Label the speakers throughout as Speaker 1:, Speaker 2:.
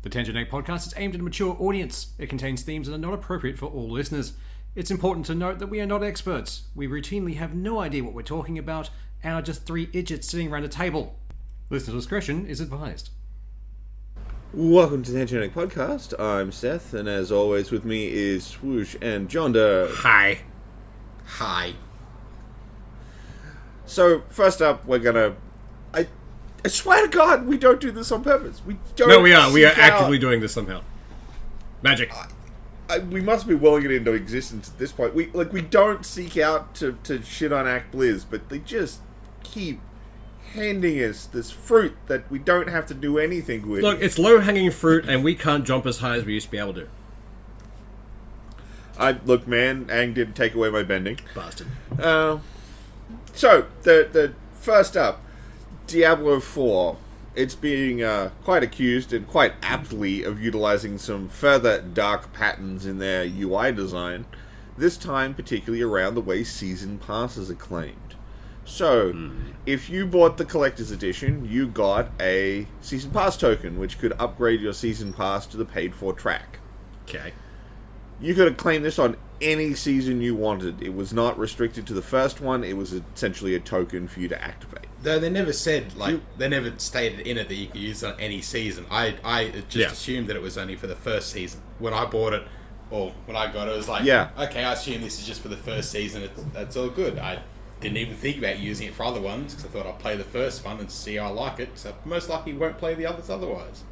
Speaker 1: The Tangent Egg podcast is aimed at a mature audience. It contains themes that are not appropriate for all listeners. It's important to note that we are not experts. We routinely have no idea what we're talking about and are just three idiots sitting around a table. Listener discretion is advised.
Speaker 2: Welcome to the Tangent Egg podcast. I'm Seth, and as always with me is Swoosh and Jonda.
Speaker 1: Hi.
Speaker 3: Hi.
Speaker 2: So, first up, we're gonna... I swear to God, we don't do this on purpose. We don't.
Speaker 1: No, we are. We are actively doing this somehow. Magic.
Speaker 2: We must be willing it into existence at this point. We don't seek out to shit on ActBliz, but they just keep handing us this fruit that we don't have to do anything with.
Speaker 1: Look, it's low-hanging fruit, and we can't jump as high as we used to be able to.
Speaker 2: Look, man, Aang didn't take away my bending.
Speaker 1: Bastard.
Speaker 2: So, the first up, Diablo 4. It's being quite accused, and quite aptly, of utilizing some further dark patterns in their UI design, this time particularly around the way Season Passes are claimed. So, if you bought the Collector's Edition, you got a Season Pass token, which could upgrade your Season Pass to the paid-for track.
Speaker 1: Okay.
Speaker 2: You could claim this on any season you wanted. It was not restricted to the first one. It was essentially a token for you to activate.
Speaker 3: Though they never said, they never stated in it that you could use it on any season. I just assumed that it was only for the first season. When I bought it, or when I got it, it was like, okay, I assume this is just for the first season. That's all good. I didn't even think about using it for other ones, because I thought I'd play the first one and see how I like it, so most likely won't play the others otherwise.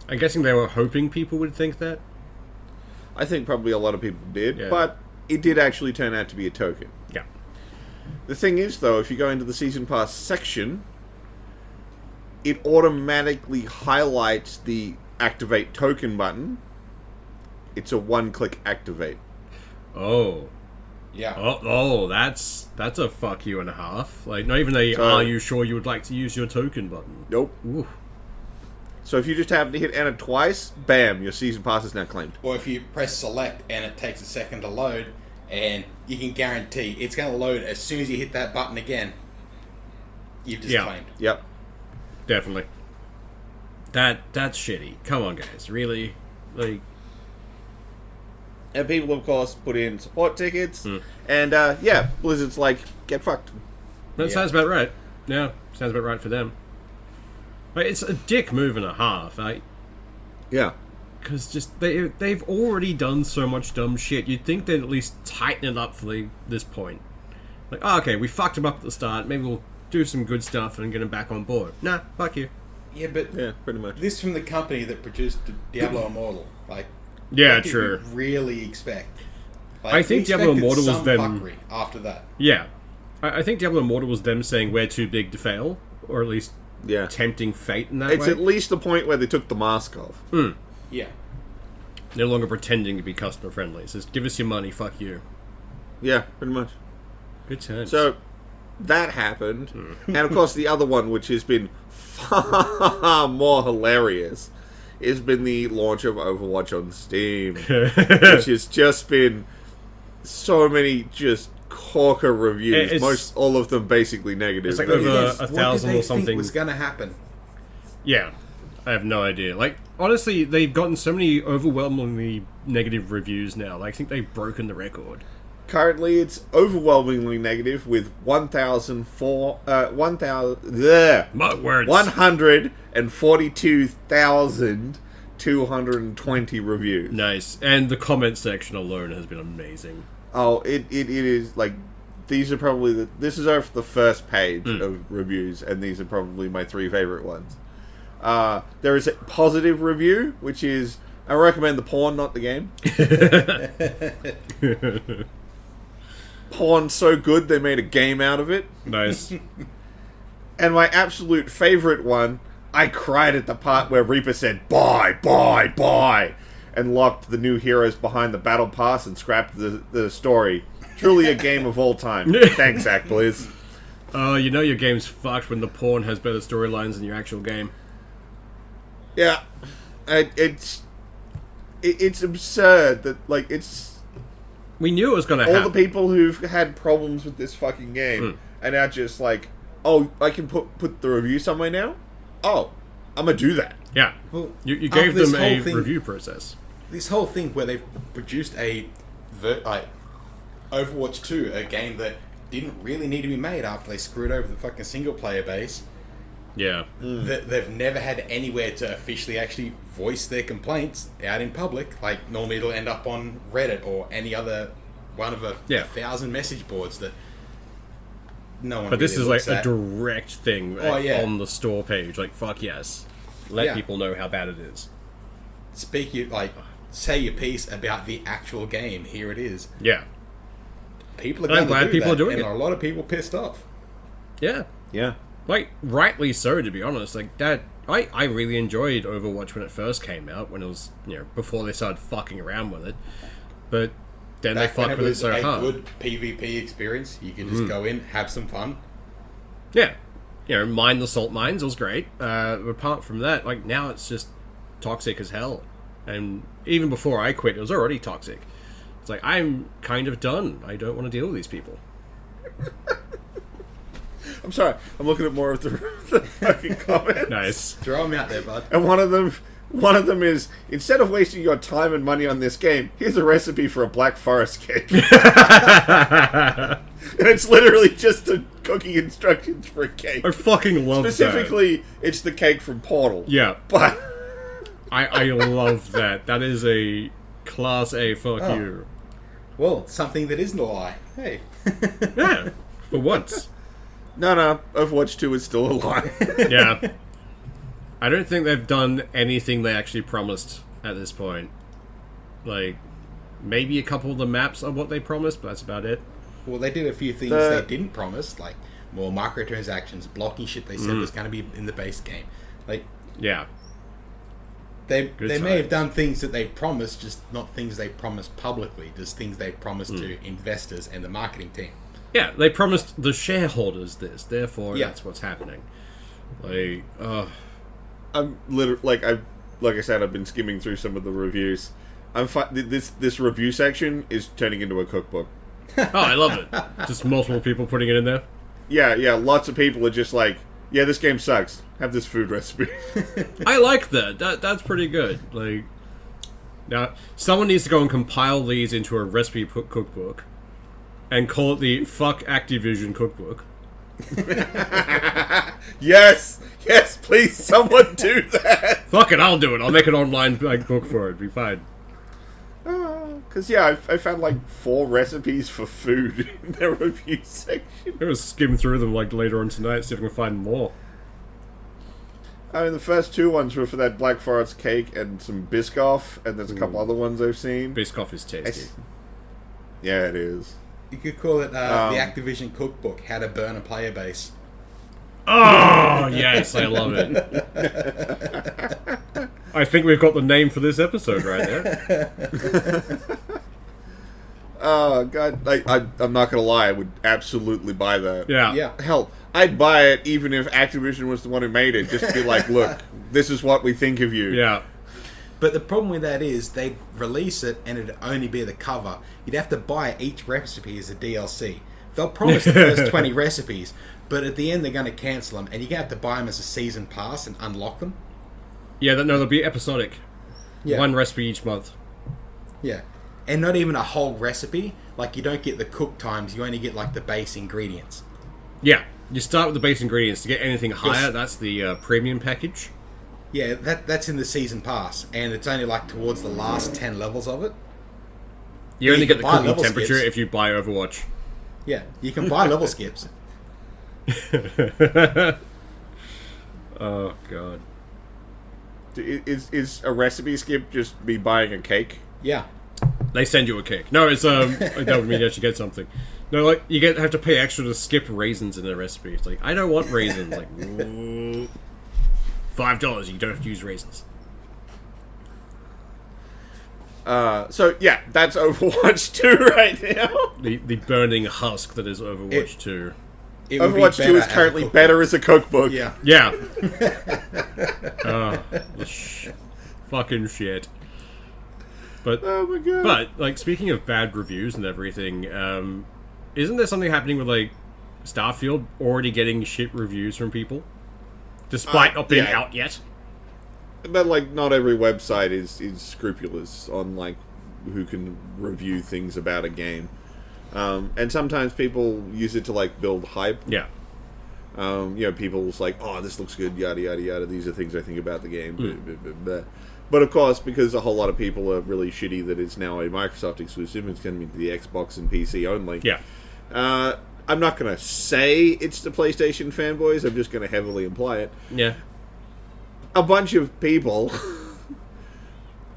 Speaker 1: I'm guessing they were hoping people would think that.
Speaker 2: I think probably a lot of people did,
Speaker 1: Yeah.
Speaker 2: but it did actually turn out to be a token.
Speaker 1: Yeah.
Speaker 2: The thing is, though, if you go into the Season Pass section, it automatically highlights the Activate Token button. It's a one-click activate.
Speaker 1: Oh.
Speaker 3: Yeah.
Speaker 1: Oh, that's a fuck you and a half. Like, not even a, are you sure you would like to use your token button?
Speaker 2: Nope.
Speaker 1: Ooh.
Speaker 2: So if you just happen to hit enter twice, bam, your Season Pass is now claimed.
Speaker 3: Or if you press select and it takes a second to load, and you can guarantee it's going to load as soon as you hit that button again, you've just claimed.
Speaker 2: Yep.
Speaker 1: Definitely. That's shitty. Come on, guys. Really? Like...
Speaker 2: And people, of course, put in support tickets. And, Blizzard's like, get fucked.
Speaker 1: That sounds about right. Yeah, sounds about right for them. Like, it's a dick move and a half.
Speaker 2: Yeah.
Speaker 1: Because just they've already done so much dumb shit. You'd think they'd at least tighten it up for this point. Like, oh, okay, we fucked him up at the start. Maybe we'll do some good stuff and get him back on board. Nah, fuck you.
Speaker 3: Yeah, but
Speaker 2: Yeah, pretty much.
Speaker 3: this from the company that produced Diablo Immortal. Like,
Speaker 1: Yeah,
Speaker 3: what
Speaker 1: true.
Speaker 3: did you really expect?
Speaker 1: I think Diablo Immortal was them.
Speaker 3: Fuckery after that.
Speaker 1: Yeah. I think Diablo Immortal was them saying we're too big to fail. Or at least tempting fate in that way.
Speaker 2: It's at least the point where they took the mask off.
Speaker 3: Yeah.
Speaker 1: No longer pretending to be customer friendly. It says, give us your money, fuck you.
Speaker 2: Yeah, pretty much.
Speaker 1: Good times.
Speaker 2: So, that happened. And, of course, the other one, which has been far more hilarious, has been the launch of Overwatch on Steam. Which has just been so many just corker reviews. All of them basically negative.
Speaker 1: It's like over 1,000 or something.
Speaker 3: What did they think was going to happen?
Speaker 1: Yeah. I have no idea. Like, honestly, they've gotten so many overwhelmingly negative reviews now. Like, I think they've broken the record.
Speaker 2: Currently, it's overwhelmingly negative with 142,220 reviews.
Speaker 1: Nice. And the comment section alone has been amazing.
Speaker 2: Oh, it is, like, these are probably this is the first page of reviews, and these are probably my three favorite ones. There is a positive review, which is, I recommend the porn, not the game. Porn's so good, they made a game out of it.
Speaker 1: Nice.
Speaker 2: And my absolute favorite one, I cried at the part where Reaper said, buy, buy, buy, and locked the new heroes behind the battle pass and scrapped the story. Truly a game of all time. Thanks, ActBliz.
Speaker 1: You know your game's fucked when the porn has better storylines than your actual game.
Speaker 2: Yeah. It's absurd that, like, it's...
Speaker 1: We knew it was going to happen.
Speaker 2: All the people who've had problems with this fucking game are now just like, oh, I can put the review somewhere now? Oh, I'm gonna do that.
Speaker 1: Yeah.
Speaker 3: Well,
Speaker 1: you gave them a
Speaker 3: thing,
Speaker 1: review process.
Speaker 3: This whole thing where they've produced Overwatch 2, a game that didn't really need to be made after they screwed over the fucking single player base.
Speaker 1: Yeah.
Speaker 3: They've never had anywhere to officially actually voice their complaints out in public. Like, normally it'll end up on Reddit or any other one of a 1,000 message boards that no one.
Speaker 1: But
Speaker 3: really
Speaker 1: this is like
Speaker 3: looks at.
Speaker 1: a direct thing on the store page. Like, fuck yes, let people know how bad it is.
Speaker 3: Say your piece about the actual game. Here it is.
Speaker 1: Yeah.
Speaker 3: People are going
Speaker 1: I'm glad people are doing it.
Speaker 3: And a lot of people pissed off.
Speaker 1: Yeah.
Speaker 2: Yeah.
Speaker 1: Like, rightly so, to be honest. Like, that... I really enjoyed Overwatch when it first came out, when it was, before they started fucking around with it. But then they fucked with it so hard.
Speaker 3: It was a good PvP experience. You could just go in, have some fun.
Speaker 1: Yeah. Mine the salt mines, it was great. Apart from that, like, now it's just toxic as hell. And even before I quit, it was already toxic. It's like, I'm kind of done. I don't want to deal with these people.
Speaker 2: I'm sorry. I'm looking at more of the fucking comments.
Speaker 1: Nice.
Speaker 3: Throw them out there, bud.
Speaker 2: And one of them is, instead of wasting your time and money on this game, here's a recipe for a Black Forest cake. And it's literally just the cooking instructions for a cake.
Speaker 1: I fucking love
Speaker 2: Specifically, it's the cake from Portal.
Speaker 1: Yeah.
Speaker 2: But
Speaker 1: I love that. That is a class A fuck you.
Speaker 3: Well, something that isn't a lie. Hey.
Speaker 1: Yeah. For once.
Speaker 2: No, Overwatch 2 is still a lie.
Speaker 1: Yeah. I don't think they've done anything they actually promised at this point. Like, maybe a couple of the maps are what they promised, but that's about it.
Speaker 3: Well, they did a few things they didn't promise, like more microtransactions, blocking shit they said was going to be in the base game. Like,
Speaker 1: yeah.
Speaker 3: They may have done things that they promised, just not things they promised publicly, just things they promised to investors and the marketing team.
Speaker 1: Yeah, they promised the shareholders this, therefore that's what's happening. Like,
Speaker 2: I'm literally like I said, I've been skimming through some of the reviews. This review section is turning into a cookbook.
Speaker 1: Oh, I love it. Just multiple people putting it in there.
Speaker 2: Yeah, lots of people are just like, yeah, this game sucks. Have this food recipe.
Speaker 1: I like that. That's pretty good. Like, now someone needs to go and compile these into a recipe cookbook and call it the Fuck Activision Cookbook.
Speaker 2: Yes, please, someone do that.
Speaker 1: Fuck it, I'll do it. I'll make an online book for it. Be fine.
Speaker 2: Because I found like 4 recipes for food in their review section.
Speaker 1: I'm gonna skim through them like later on tonight, see if I can find more.
Speaker 2: I mean, the first 2 ones were for that Black Forest cake and some Biscoff, and there's a couple other ones I've seen.
Speaker 1: Biscoff is tasty.
Speaker 2: Yeah, it is.
Speaker 3: You could call it the Activision Cookbook, How to Burn a Player Base.
Speaker 1: Oh, yes, I love it. I think we've got the name for this episode right there.
Speaker 2: Oh, God. I'm not going to lie, I would absolutely buy that.
Speaker 1: Yeah.
Speaker 2: Hell, I'd buy it even if Activision was the one who made it, just to be like, look, this is what we think of you.
Speaker 1: Yeah.
Speaker 3: But the problem with that is they'd release it and it'd only be the cover. You'd have to buy each recipe as a DLC. They'll promise the first 20 recipes, but at the end they're going to cancel them, and you're going to have to buy them as a season pass and unlock them.
Speaker 1: Yeah, they'll be episodic.
Speaker 3: Yeah.
Speaker 1: 1 recipe each month.
Speaker 3: Yeah. And not even a whole recipe. Like, you don't get the cook times, you only get, like, the base ingredients.
Speaker 1: Yeah. You start with the base ingredients. To get anything higher, that's the premium package.
Speaker 3: Yeah, that's in the season pass, and it's only, like, towards the last 10 levels of it.
Speaker 1: You only get the cooking temperature
Speaker 3: skips
Speaker 1: if you buy Overwatch.
Speaker 3: Yeah, you can buy level skips.
Speaker 1: Oh, God.
Speaker 2: Is a recipe skip just me buying a cake?
Speaker 3: Yeah.
Speaker 1: They send you a cake. No, it's that would mean you actually get something. No, like you have to pay extra to skip raisins in a recipe. It's like, I don't want raisins. Like, $5. You don't have to use raisins.
Speaker 2: So yeah, that's Overwatch 2 right now.
Speaker 1: The burning husk that is Overwatch 2.
Speaker 2: Overwatch 2 is currently better as a cookbook.
Speaker 3: Yeah.
Speaker 1: Yeah. Fucking shit. But,
Speaker 2: oh my God.
Speaker 1: But, like, speaking of bad reviews and everything, isn't there something happening with, like, Starfield already getting shit reviews from people? Despite not being out yet?
Speaker 2: But, like, not every website is scrupulous on, like, who can review things about a game. And sometimes people use it to, like, build hype.
Speaker 4: Yeah.
Speaker 2: People's like, oh, this looks good, yada, yada, yada. These are things I think about the game. Blah, blah, blah, blah. But, of course, because a whole lot of people are really shitty that it's now a Microsoft exclusive, it's going to be the Xbox and PC only.
Speaker 4: Yeah.
Speaker 2: I'm not going to say it's the PlayStation fanboys. I'm just going to heavily imply it.
Speaker 4: Yeah.
Speaker 2: A bunch of people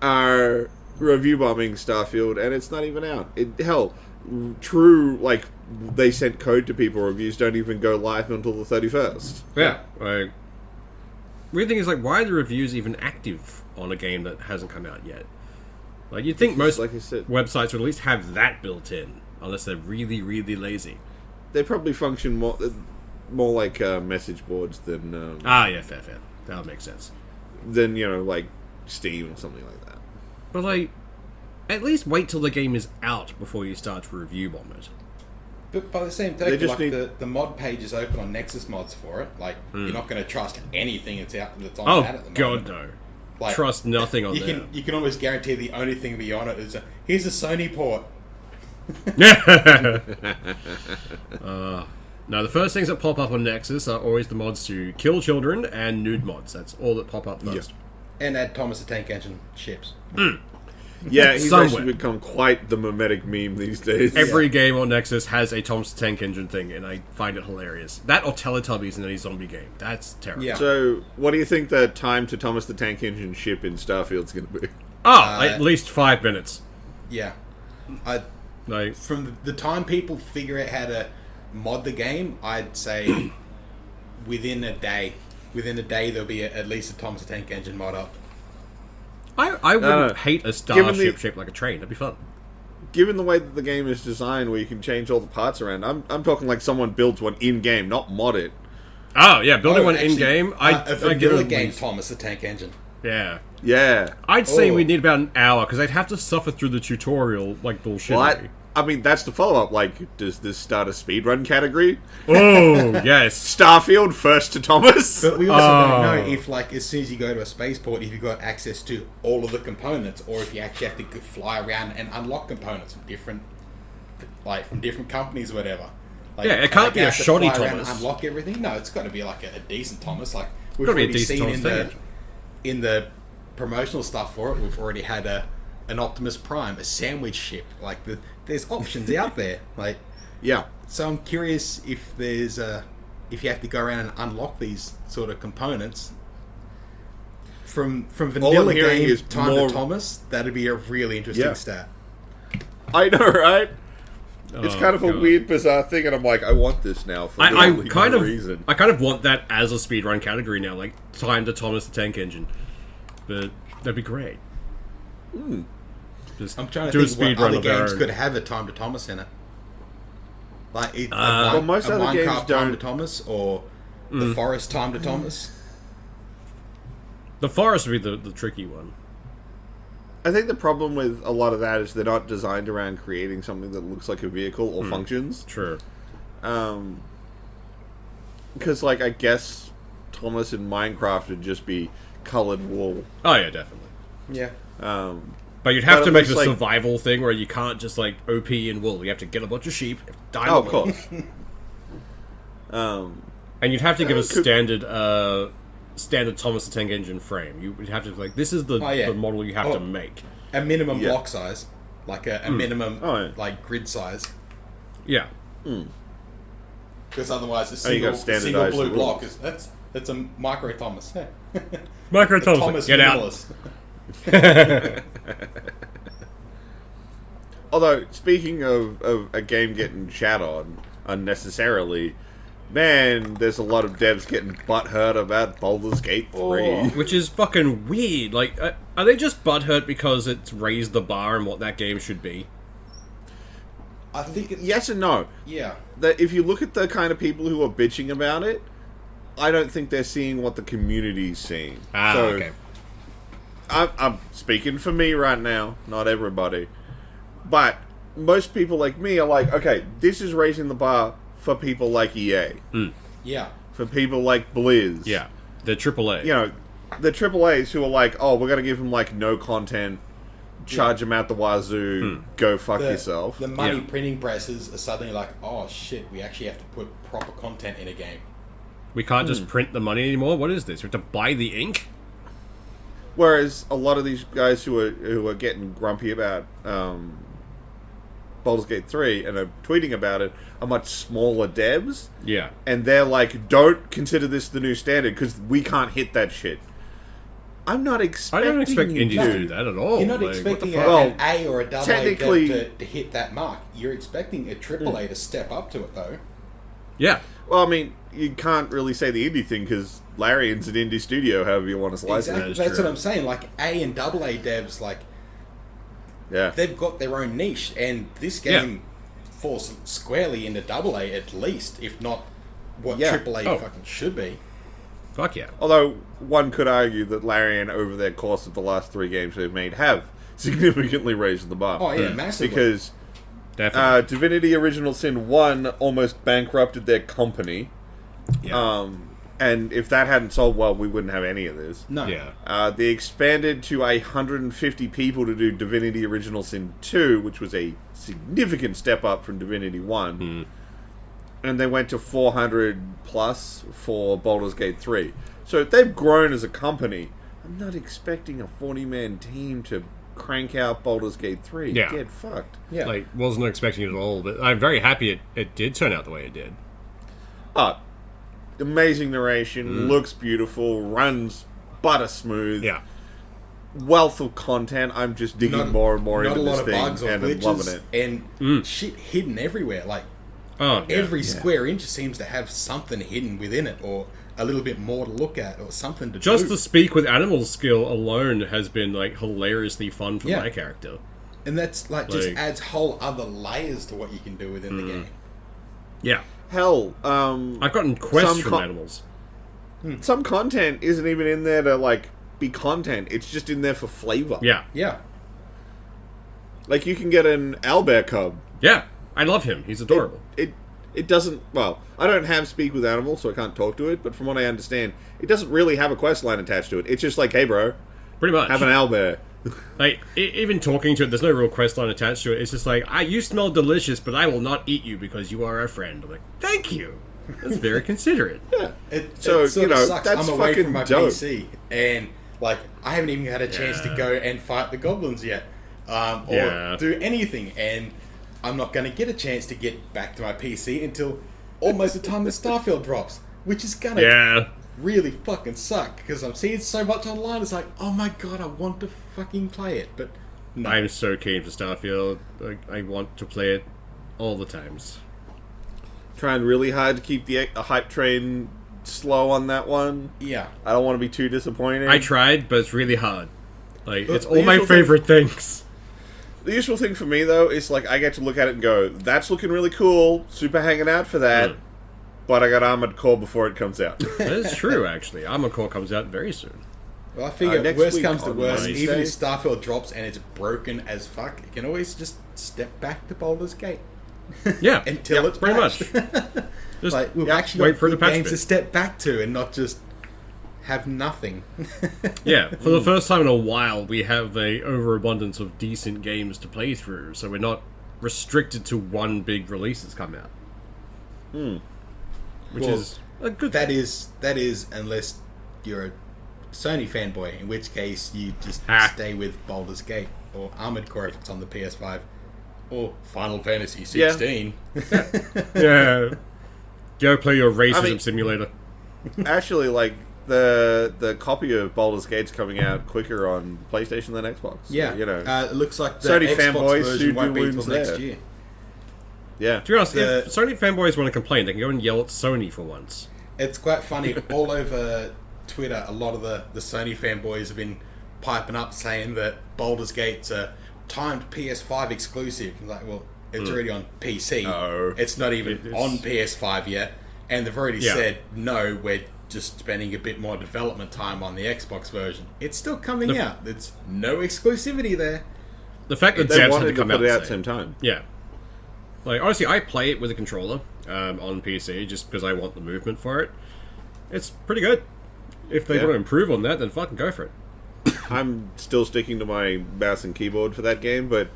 Speaker 2: are review bombing Starfield, and it's not even out. True, like, they sent code to people. Reviews don't even go live until the 31st.
Speaker 4: Yeah. Like, weird thing is, like, why are the reviews even active on a game that hasn't come out yet? Like, you'd think most
Speaker 2: like I said,
Speaker 4: websites would at least have that built in, unless they're really, really lazy.
Speaker 2: They probably function more like message boards than...
Speaker 4: yeah, fair. That would make sense.
Speaker 2: Than, like, Steam or something like that.
Speaker 4: But, like, at least wait till the game is out before you start to review bomb it.
Speaker 3: But by the same token, the mod page is open on Nexus mods for it. Like, you're not going to trust anything that's on that at the moment.
Speaker 4: God, no. Like, trust nothing on there.
Speaker 3: You can almost guarantee the only thing to be on it is, here's a Sony port.
Speaker 4: No, the first things that pop up on Nexus are always the mods to kill children and nude mods. That's all that pop up first.
Speaker 3: And add Thomas the Tank Engine ships.
Speaker 2: Yeah, he's actually become quite the mimetic meme these days.
Speaker 4: Every game on Nexus has a Thomas the Tank Engine thing, and I find it hilarious. That or Teletubbies in any zombie game. That's terrible.
Speaker 2: Yeah. So, what do you think the time to Thomas the Tank Engine ship in Starfield's going to be?
Speaker 4: At least 5 minutes.
Speaker 3: Yeah. From the time people figure out how to mod the game, I'd say within a day there'll be at least a Thomas the Tank Engine mod up.
Speaker 4: I wouldn't hate a starship shaped like a train. That'd be fun.
Speaker 2: Given the way that the game is designed, where you can change all the parts around, I'm talking like someone builds one in game, not mod it.
Speaker 4: Oh yeah, building one in game.
Speaker 3: A vanilla game Thomas the Tank Engine.
Speaker 4: Yeah. I'd say we need about an hour because I'd have to suffer through the tutorial like bullshit.
Speaker 2: I mean, that's the follow-up. Like, does this start a speedrun category?
Speaker 4: Oh, yes.
Speaker 2: Starfield first to Thomas?
Speaker 3: But we also don't know if, like, as soon as you go to a spaceport, if you've got access to all of the components, or if you actually have to fly around and unlock components from different companies or whatever. Like,
Speaker 4: it can't be a shoddy Thomas.
Speaker 3: And unlock everything? No, it's got to be, like, a decent Thomas. Like, we've already seen in the promotional stuff for it, we've already had an Optimus Prime, a sandwich ship. Like, there's options out there. Like,
Speaker 2: yeah.
Speaker 3: So I'm curious if there's if you have to go around and unlock these sort of components from vanilla game time to Thomas. That'd be a really interesting stat.
Speaker 2: I know, right? It's kind of a weird, bizarre thing, and I'm like, I want this now for no reason.
Speaker 4: I kind of want that as a speedrun category now, like time to Thomas the Tank Engine. But that'd be great.
Speaker 3: I'm trying to think what other games could have a time to Thomas in it. Like
Speaker 2: most other
Speaker 3: Minecraft
Speaker 2: games don't.
Speaker 3: Time to Thomas or the Forest Time to Thomas.
Speaker 4: The Forest would be the tricky one.
Speaker 2: I think the problem with a lot of that is they're not designed around creating something that looks like a vehicle or functions.
Speaker 4: True.
Speaker 2: Because, like, I guess Thomas in Minecraft would just be colored wool.
Speaker 4: Oh yeah, definitely.
Speaker 3: Yeah.
Speaker 4: But you'd have to make the survival thing where you can't just, like, OP in wool. You have to get a bunch of sheep, die
Speaker 2: of course.
Speaker 4: And you'd have to give a standard Thomas the Tank Engine frame. You would have to, like, this is the model you have to make.
Speaker 3: A minimum block size. Like a minimum, like, grid size.
Speaker 4: Yeah.
Speaker 3: Because otherwise a single blue block that's a micro Thomas.
Speaker 4: Micro Thomas, get out.
Speaker 2: Although, speaking of a game getting shat on unnecessarily, man, there's a lot of devs getting butthurt about Baldur's Gate 3.
Speaker 4: Which is fucking weird. Like, are they just butthurt because it's raised the bar and what that game should be?
Speaker 3: I think
Speaker 2: yes and no.
Speaker 3: Yeah.
Speaker 2: That if you look at the kind of people who are bitching about it, I don't think they're seeing what the community's seeing.
Speaker 4: Okay.
Speaker 2: I'm speaking for me right now, not everybody. But most people like me are like, okay, this is raising the bar for people like EA.
Speaker 3: Yeah.
Speaker 2: For people like Blizz.
Speaker 4: Yeah. The AAA.
Speaker 2: You know, the AAAs who are like, oh, we're going to give them, like, no content, charge them out the wazoo, go fuck yourself.
Speaker 3: The money printing presses are suddenly like, oh, shit, we actually have to put proper content in a game.
Speaker 4: We can't just print the money anymore? What is this? We have to buy the ink?
Speaker 2: Whereas a lot of these guys who are getting grumpy about Baldur's Gate 3 and are tweeting about it are much smaller devs.
Speaker 4: Yeah.
Speaker 2: And they're like, don't consider this the new standard because we can't hit that shit. I'm not expecting...
Speaker 4: I don't expect indies to do that at all.
Speaker 3: You're not expecting an A or a double
Speaker 2: technically,
Speaker 3: A to hit that mark. You're expecting a triple A to step up to it, though.
Speaker 4: Yeah.
Speaker 2: Well, I mean, you can't really say the indie thing because Larian's an indie studio, however you want to slice
Speaker 3: exactly.
Speaker 2: it.
Speaker 3: That's what I'm saying. Like, A and double A devs, like, they've got their own niche, and this game falls squarely into double A at least, if not what triple A fucking should be.
Speaker 4: Fuck yeah.
Speaker 2: Although, one could argue that Larian, over their course of the last 3 games they've made, have significantly raised the bar.
Speaker 3: Oh, yeah, massively.
Speaker 2: Because Divinity Original Sin 1 almost bankrupted their company.
Speaker 4: Yeah.
Speaker 2: And if that hadn't sold well, we wouldn't have any of this.
Speaker 3: No.
Speaker 4: Yeah.
Speaker 2: They expanded to 150 people to do Divinity Original Sin 2, which was a significant step up from Divinity 1. And they went to 400 plus for Baldur's Gate 3. So if they've grown as a company, I'm not expecting a 40-man team to crank out Baldur's Gate 3.
Speaker 4: Yeah.
Speaker 2: Get fucked.
Speaker 3: Yeah.
Speaker 4: Like, wasn't expecting it at all, but I'm very happy it did turn out the way it did.
Speaker 2: Amazing narration, looks beautiful, runs butter smooth.
Speaker 4: Yeah.
Speaker 2: Wealth of content. I'm just digging more and more into this thing, and I'm loving it.
Speaker 3: And shit hidden everywhere. Like, every square inch seems to have something hidden within it, or a little bit more to look at, or something to do.
Speaker 4: Just the speak with animals skill alone has been, like, hilariously fun for my character.
Speaker 3: And that's, like, just adds whole other layers to what you can do within the game.
Speaker 4: Yeah.
Speaker 2: Hell,
Speaker 4: I've gotten quests from animals.
Speaker 2: Some content isn't even in there to, like, be content. It's just in there for flavor.
Speaker 4: Yeah.
Speaker 3: Yeah.
Speaker 2: Like, you can get an owlbear cub.
Speaker 4: Yeah. I love him. He's adorable.
Speaker 2: It doesn't... Well, I don't have Speak with Animals, so I can't talk to it, but from what I understand, it doesn't really have a quest line attached to it. It's just like, hey, bro,
Speaker 4: Pretty much.
Speaker 2: have an owlbear.
Speaker 4: Like, even talking to it, there's no real quest line attached to it. It's just like, you smell delicious, but I will not eat you because you are our friend. I'm like, thank you. That's very considerate.
Speaker 2: Yeah.
Speaker 3: It
Speaker 2: So,
Speaker 3: sort
Speaker 2: you
Speaker 3: of
Speaker 2: know,
Speaker 3: sucks.
Speaker 2: that's
Speaker 3: I'm away
Speaker 2: fucking
Speaker 3: from my
Speaker 2: dope.
Speaker 3: PC, and, like, I haven't even had a chance to go and fight the goblins yet, or do anything, and I'm not going to get a chance to get back to my PC until almost the time the Starfield drops, which is going to really fucking suck, because I'm seeing so much online. It's like, oh my god, I want to fucking play it, but no.
Speaker 4: I'm so keen for Starfield. I want to play it all the times.
Speaker 2: Trying really hard to keep the hype train slow on that one.
Speaker 3: Yeah.
Speaker 2: I don't want to be too disappointed.
Speaker 4: I tried, but it's really hard. Like, it's
Speaker 2: The
Speaker 4: all my
Speaker 2: usual
Speaker 4: favorite things.
Speaker 2: The useful thing for me, though, is, like, I get to look at it and go, that's looking really cool, super hanging out for that, but I got Armored Core before it comes out.
Speaker 4: That is true, actually. Armored Core comes out very soon.
Speaker 3: Well, I figure
Speaker 2: next
Speaker 3: worst
Speaker 2: week
Speaker 3: comes to
Speaker 2: on
Speaker 3: worst,
Speaker 2: Wednesday.
Speaker 3: even if Starfield drops and it's broken as fuck, you can always just step back to Baldur's Gate.
Speaker 4: Yeah.
Speaker 3: Until it's
Speaker 4: pretty
Speaker 3: patched.
Speaker 4: much. Just
Speaker 3: like, we've actually
Speaker 4: wait
Speaker 3: got
Speaker 4: for the
Speaker 3: good
Speaker 4: patch
Speaker 3: games
Speaker 4: bit.
Speaker 3: to step back to and not just have nothing.
Speaker 4: Yeah, for the first time in a while, we have a overabundance of decent games to play through, so we're not restricted to one big release that's come out. Which is a good
Speaker 3: That
Speaker 4: thing.
Speaker 3: is unless you're a Sony fanboy, in which case you just stay with Baldur's Gate or Armored Core if it's on the PS5 or Final Fantasy 16.
Speaker 4: Yeah. Go play your racism simulator.
Speaker 2: Actually, like, the copy of Baldur's Gate's coming out quicker on PlayStation than Xbox. So,
Speaker 3: Yeah,
Speaker 2: you know.
Speaker 3: it looks like the
Speaker 2: Sony
Speaker 3: Xbox
Speaker 2: fanboys
Speaker 3: version
Speaker 2: who
Speaker 3: won't
Speaker 2: do
Speaker 3: be until
Speaker 2: wounds
Speaker 3: next
Speaker 2: there.
Speaker 3: year.
Speaker 2: Yeah.
Speaker 4: To be honest, if Sony fanboys want to complain, they can go and yell at Sony for once.
Speaker 3: It's quite funny. All over Twitter, a lot of the Sony fanboys have been piping up saying that Baldur's Gate's a timed PS5 exclusive. I'm like, well, it's already on PC.
Speaker 2: No.
Speaker 3: It's not even
Speaker 4: It's-
Speaker 3: on PS5 yet. And they've already said, no, we're just spending a bit more development time on the Xbox version. It's still coming out. There's no exclusivity there.
Speaker 4: The fact that
Speaker 2: They
Speaker 4: devs had
Speaker 2: wanted
Speaker 4: to
Speaker 2: to
Speaker 4: come
Speaker 2: put
Speaker 4: out
Speaker 2: it out
Speaker 4: and
Speaker 2: at the
Speaker 4: say
Speaker 2: same time.
Speaker 4: Yeah. Like, honestly, I play it with a controller on PC just because I want the movement for it. It's pretty good. If they want to improve on that, then fucking go for it.
Speaker 2: I'm still sticking to my mouse and keyboard for that game, but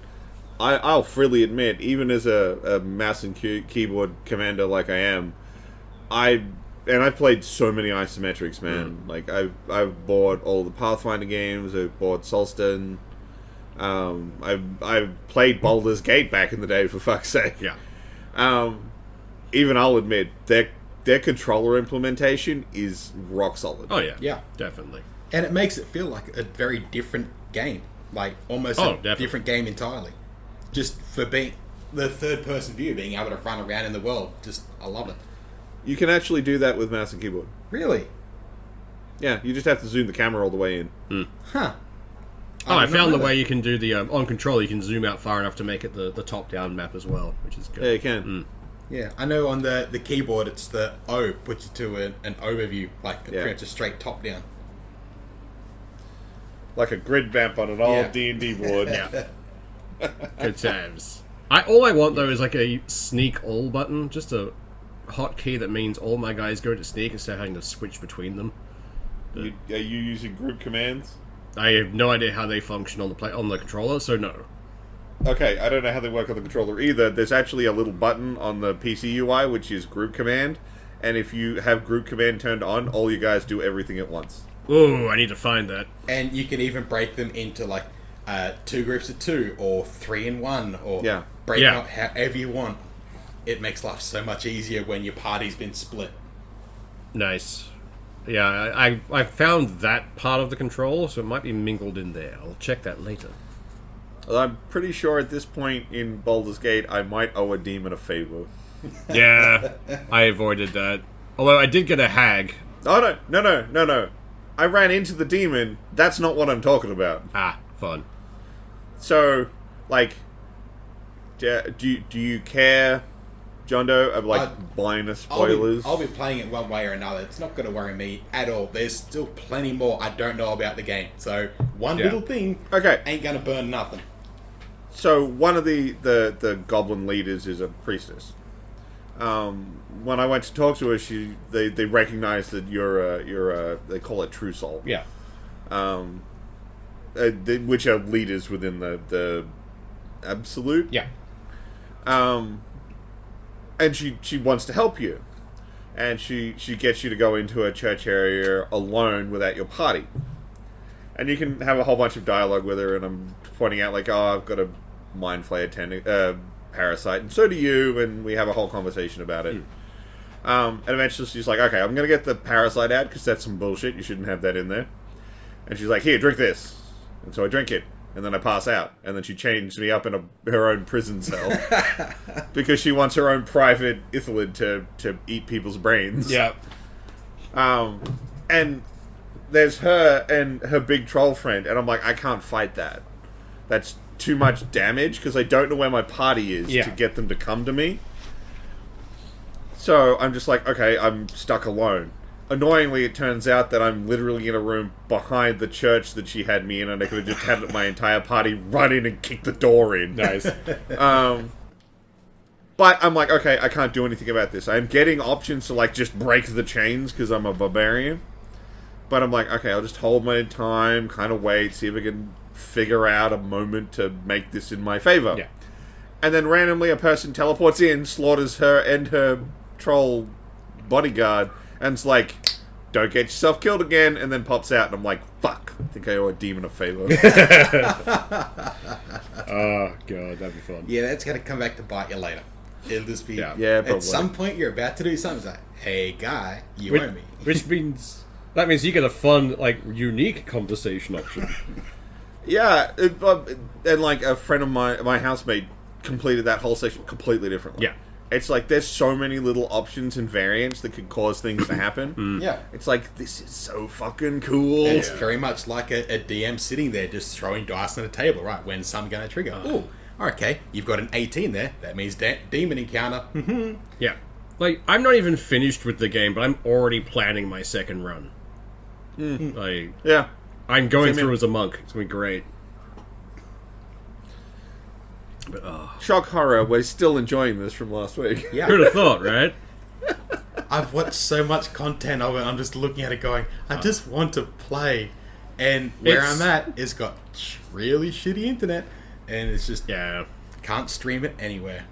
Speaker 2: I'll freely admit, even as a mouse and keyboard commander like I am, I've played so many isometrics, man. Like I've bought all the Pathfinder games. I've bought Solston. I've played Baldur's Gate back in the day, for fuck's sake.
Speaker 4: Yeah.
Speaker 2: Even I'll admit their controller implementation is rock solid.
Speaker 4: Oh yeah.
Speaker 3: Yeah.
Speaker 4: Definitely.
Speaker 3: And it makes it feel like a very different game. Like, almost different game entirely. Just for being the third-person view, being able to run around in the world. Just, I love it.
Speaker 2: You can actually do that with mouse and keyboard.
Speaker 3: Really?
Speaker 2: Yeah, you just have to zoom the camera all the way in.
Speaker 3: Huh.
Speaker 4: I found the way you can do the on control. You can zoom out far enough to make it the top-down map as well, which is good.
Speaker 2: Yeah, you can.
Speaker 3: Yeah, I know on the keyboard it's the O puts you to an overview, like pretty much a straight top-down.
Speaker 2: Like a grid map on an old D&D board.
Speaker 4: Yeah. Good times. All I want, though, is like a sneak all button. Just a hotkey that means all my guys go to sneak instead of having to switch between them.
Speaker 2: Are you using group commands?
Speaker 4: I have no idea how they function on the controller, so no.
Speaker 2: Okay, I don't know how they work on the controller either. There's actually a little button on the PC UI, which is group command. And if you have group command turned on, all you guys do everything at once.
Speaker 4: Ooh, I need to find that.
Speaker 3: And you can even break them into like 2 groups of 2 or 3 in 1 or break them up however you want. It makes life so much easier when your party's been split.
Speaker 4: Nice. Yeah, I found that part of the control, so it might be mingled in there. I'll check that later.
Speaker 2: Well, I'm pretty sure at this point in Baldur's Gate, I might owe a demon a favor.
Speaker 4: Yeah, I avoided that. Although I did get a hag.
Speaker 2: Oh, no. I ran into the demon. That's not what I'm talking about.
Speaker 4: Ah, fun.
Speaker 2: So, like, do you care, John Doe, of, like, minor spoilers?
Speaker 3: I'll be playing it one way or another. It's not going to worry me at all. There's still plenty more I don't know about the game. So, one little thing ain't going to burn nothing. So,
Speaker 2: one of the goblin leaders is a priestess. When I went to talk to her, they recognize that you're they call it true soul.
Speaker 4: Yeah.
Speaker 2: Which are leaders within the absolute.
Speaker 4: Yeah.
Speaker 2: And she wants to help you, and she gets you to go into a church area alone without your party, and you can have a whole bunch of dialogue with her. And I'm pointing out like, oh, I've got a mind flayer parasite, and so do you, and we have a whole conversation about it. And eventually she's like, okay, I'm gonna get the parasite out because that's some bullshit. You shouldn't have that in there. And she's like, here, drink this. And so I drink it, and then I pass out. And then she changed me up in her own prison cell because she wants her own private Ithalid to eat people's brains.
Speaker 4: Yeah.
Speaker 2: And there's her and her big troll friend, and I'm like, I can't fight that. That's too much damage because I don't know where my party is to get them to come to me. So I'm just like, okay, I'm stuck alone. Annoyingly, it turns out that I'm literally in a room behind the church that she had me in, and I could have just had my entire party run in and kick the door in.
Speaker 4: Nice.
Speaker 2: But I'm like, okay, I can't do anything about this. I'm getting options to, like, just break the chains because I'm a barbarian. But I'm like, okay, I'll just hold my time, kind of wait, see if I can figure out a moment to make this in my favor.
Speaker 4: Yeah.
Speaker 2: And then randomly a person teleports in, slaughters her and her troll bodyguard, and it's like, don't get yourself killed again, and then pops out, and I'm like, fuck, I think I owe a demon a favor.
Speaker 4: Oh, God, that'd be fun.
Speaker 3: Yeah, that's going to come back to bite you later. It'll just be...
Speaker 2: Yeah, probably.
Speaker 3: At some point, you're about to do something. It's like, hey, guy, you owe me.
Speaker 4: Which means... That means you get a fun, like, unique conversation option.
Speaker 2: Yeah, and like a friend of my housemate completed that whole section completely differently.
Speaker 4: Yeah.
Speaker 2: It's like there's so many little options and variants that could cause things to happen.
Speaker 3: Yeah.
Speaker 2: It's like, this is so fucking cool.
Speaker 3: And it's very much like a DM sitting there just throwing dice on a table, right? When's some going to trigger? Oh, okay, you've got an 18 there. That means demon encounter.
Speaker 4: Yeah. Like, I'm not even finished with the game, but I'm already planning my second run. Like,
Speaker 2: Yeah.
Speaker 4: I'm going through as a monk. It's going to be great. But,
Speaker 2: Shock horror, we're still enjoying this from last week.
Speaker 3: Yeah.
Speaker 4: who'd have thought, right?
Speaker 3: I've watched so much content of it. I'm just looking at it going, I just want to play. And where I'm at is got really shitty internet, and it's just can't stream it anywhere.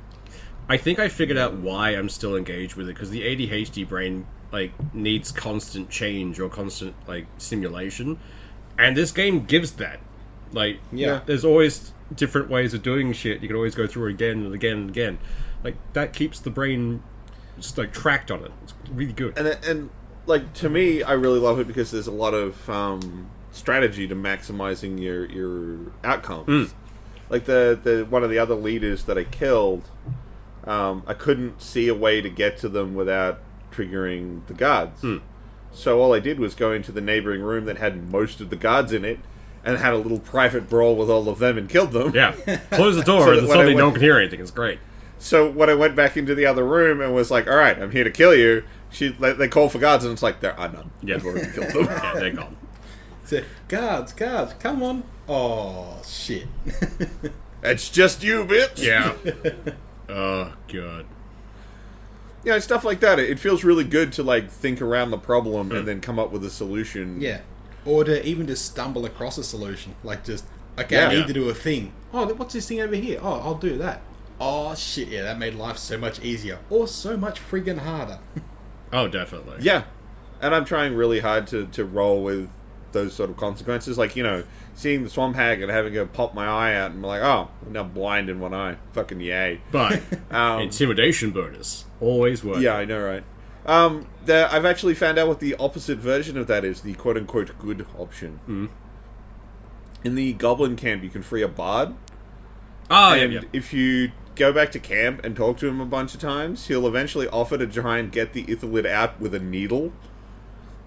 Speaker 4: I think I figured out why I'm still engaged with it, because the ADHD brain needs constant change or constant stimulation, and this game gives that. There's always different ways of doing shit. You can always go through it again and again and again. That keeps the brain just tracked on it. It's really good.
Speaker 2: And to me, I really love it because there's a lot of strategy to maximizing your outcomes. The one of the other leaders that I killed, I couldn't see a way to get to them without triggering the guards. So all I did was go into the neighboring room that had most of the guards in it, and had a little private brawl with all of them and killed them.
Speaker 4: Yeah. Close the door and suddenly no one can hear anything. It's great.
Speaker 2: So when I went back into the other room and was like, all right, I'm here to kill you, they called for guards, and it's like, there are none.
Speaker 4: Yeah.
Speaker 2: I've already killed them.
Speaker 4: Yeah, they're gone.
Speaker 3: So, guards, come on. Oh, shit.
Speaker 2: It's just you, bitch.
Speaker 4: Yeah. Oh, God.
Speaker 2: Yeah, stuff like that. It feels really good to, think around the problem and then come up with a solution.
Speaker 3: Yeah. Or to even just stumble across a solution. I need to do a thing. Oh, what's this thing over here? Oh, I'll do that. Oh, shit, yeah, that made life so much easier. Or so much friggin' harder.
Speaker 4: Oh, definitely.
Speaker 2: Yeah. And I'm trying really hard to roll with those sort of consequences. Seeing the swamp hag and having her pop my eye out and be like, oh, I'm now blind in one eye. Fucking yay.
Speaker 4: But, intimidation bonus. Always works.
Speaker 2: Yeah, I know, right? I've actually found out what the opposite version of that is, the quote-unquote good option. In the goblin camp, you can free a bard.
Speaker 4: Oh,
Speaker 2: and if you go back to camp and talk to him a bunch of times, he'll eventually offer to try and get the Ithalid out with a needle.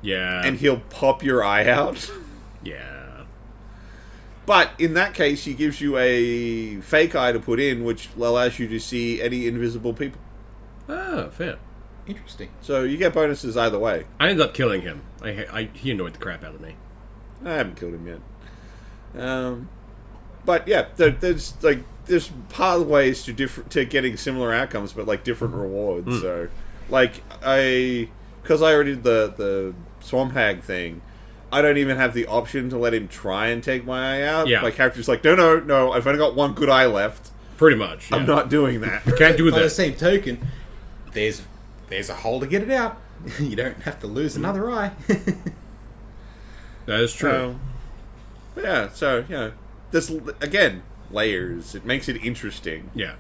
Speaker 4: Yeah.
Speaker 2: And he'll pop your eye out.
Speaker 4: Yeah.
Speaker 2: But in that case, he gives you a fake eye to put in, which allows you to see any invisible people.
Speaker 4: Oh, fair.
Speaker 3: Interesting.
Speaker 2: So you get bonuses either way.
Speaker 4: I ended up killing him. He annoyed the crap out of me.
Speaker 2: I haven't killed him yet. But yeah, there's pathways to getting similar outcomes, but different rewards. So, because I already did the swamp hag thing, I don't even have the option to let him try and take my eye out.
Speaker 4: Yeah.
Speaker 2: My character's like, no, I've only got one good eye left.
Speaker 4: Pretty much. Yeah.
Speaker 2: I'm not doing that.
Speaker 4: Can't do that.
Speaker 3: By the same token, there's a hole to get it out. You don't have to lose another eye.
Speaker 4: That is true.
Speaker 2: This, again, layers. It makes it interesting.
Speaker 4: Yeah.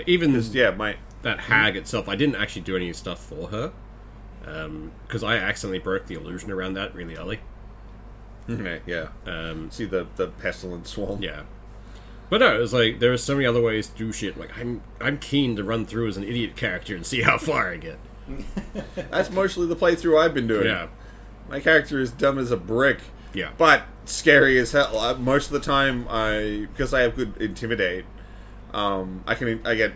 Speaker 4: Even that hag itself, I didn't actually do any stuff for her. Because I accidentally broke the illusion around that really early.
Speaker 2: Yeah. See the pestilent swarm.
Speaker 4: Yeah. But no, it's there are so many other ways to do shit. I'm keen to run through as an idiot character and see how far I get.
Speaker 2: That's mostly the playthrough I've been doing.
Speaker 4: Yeah.
Speaker 2: My character is dumb as a brick.
Speaker 4: Yeah.
Speaker 2: But scary as hell. Most of the time, because I have good intimidate, I get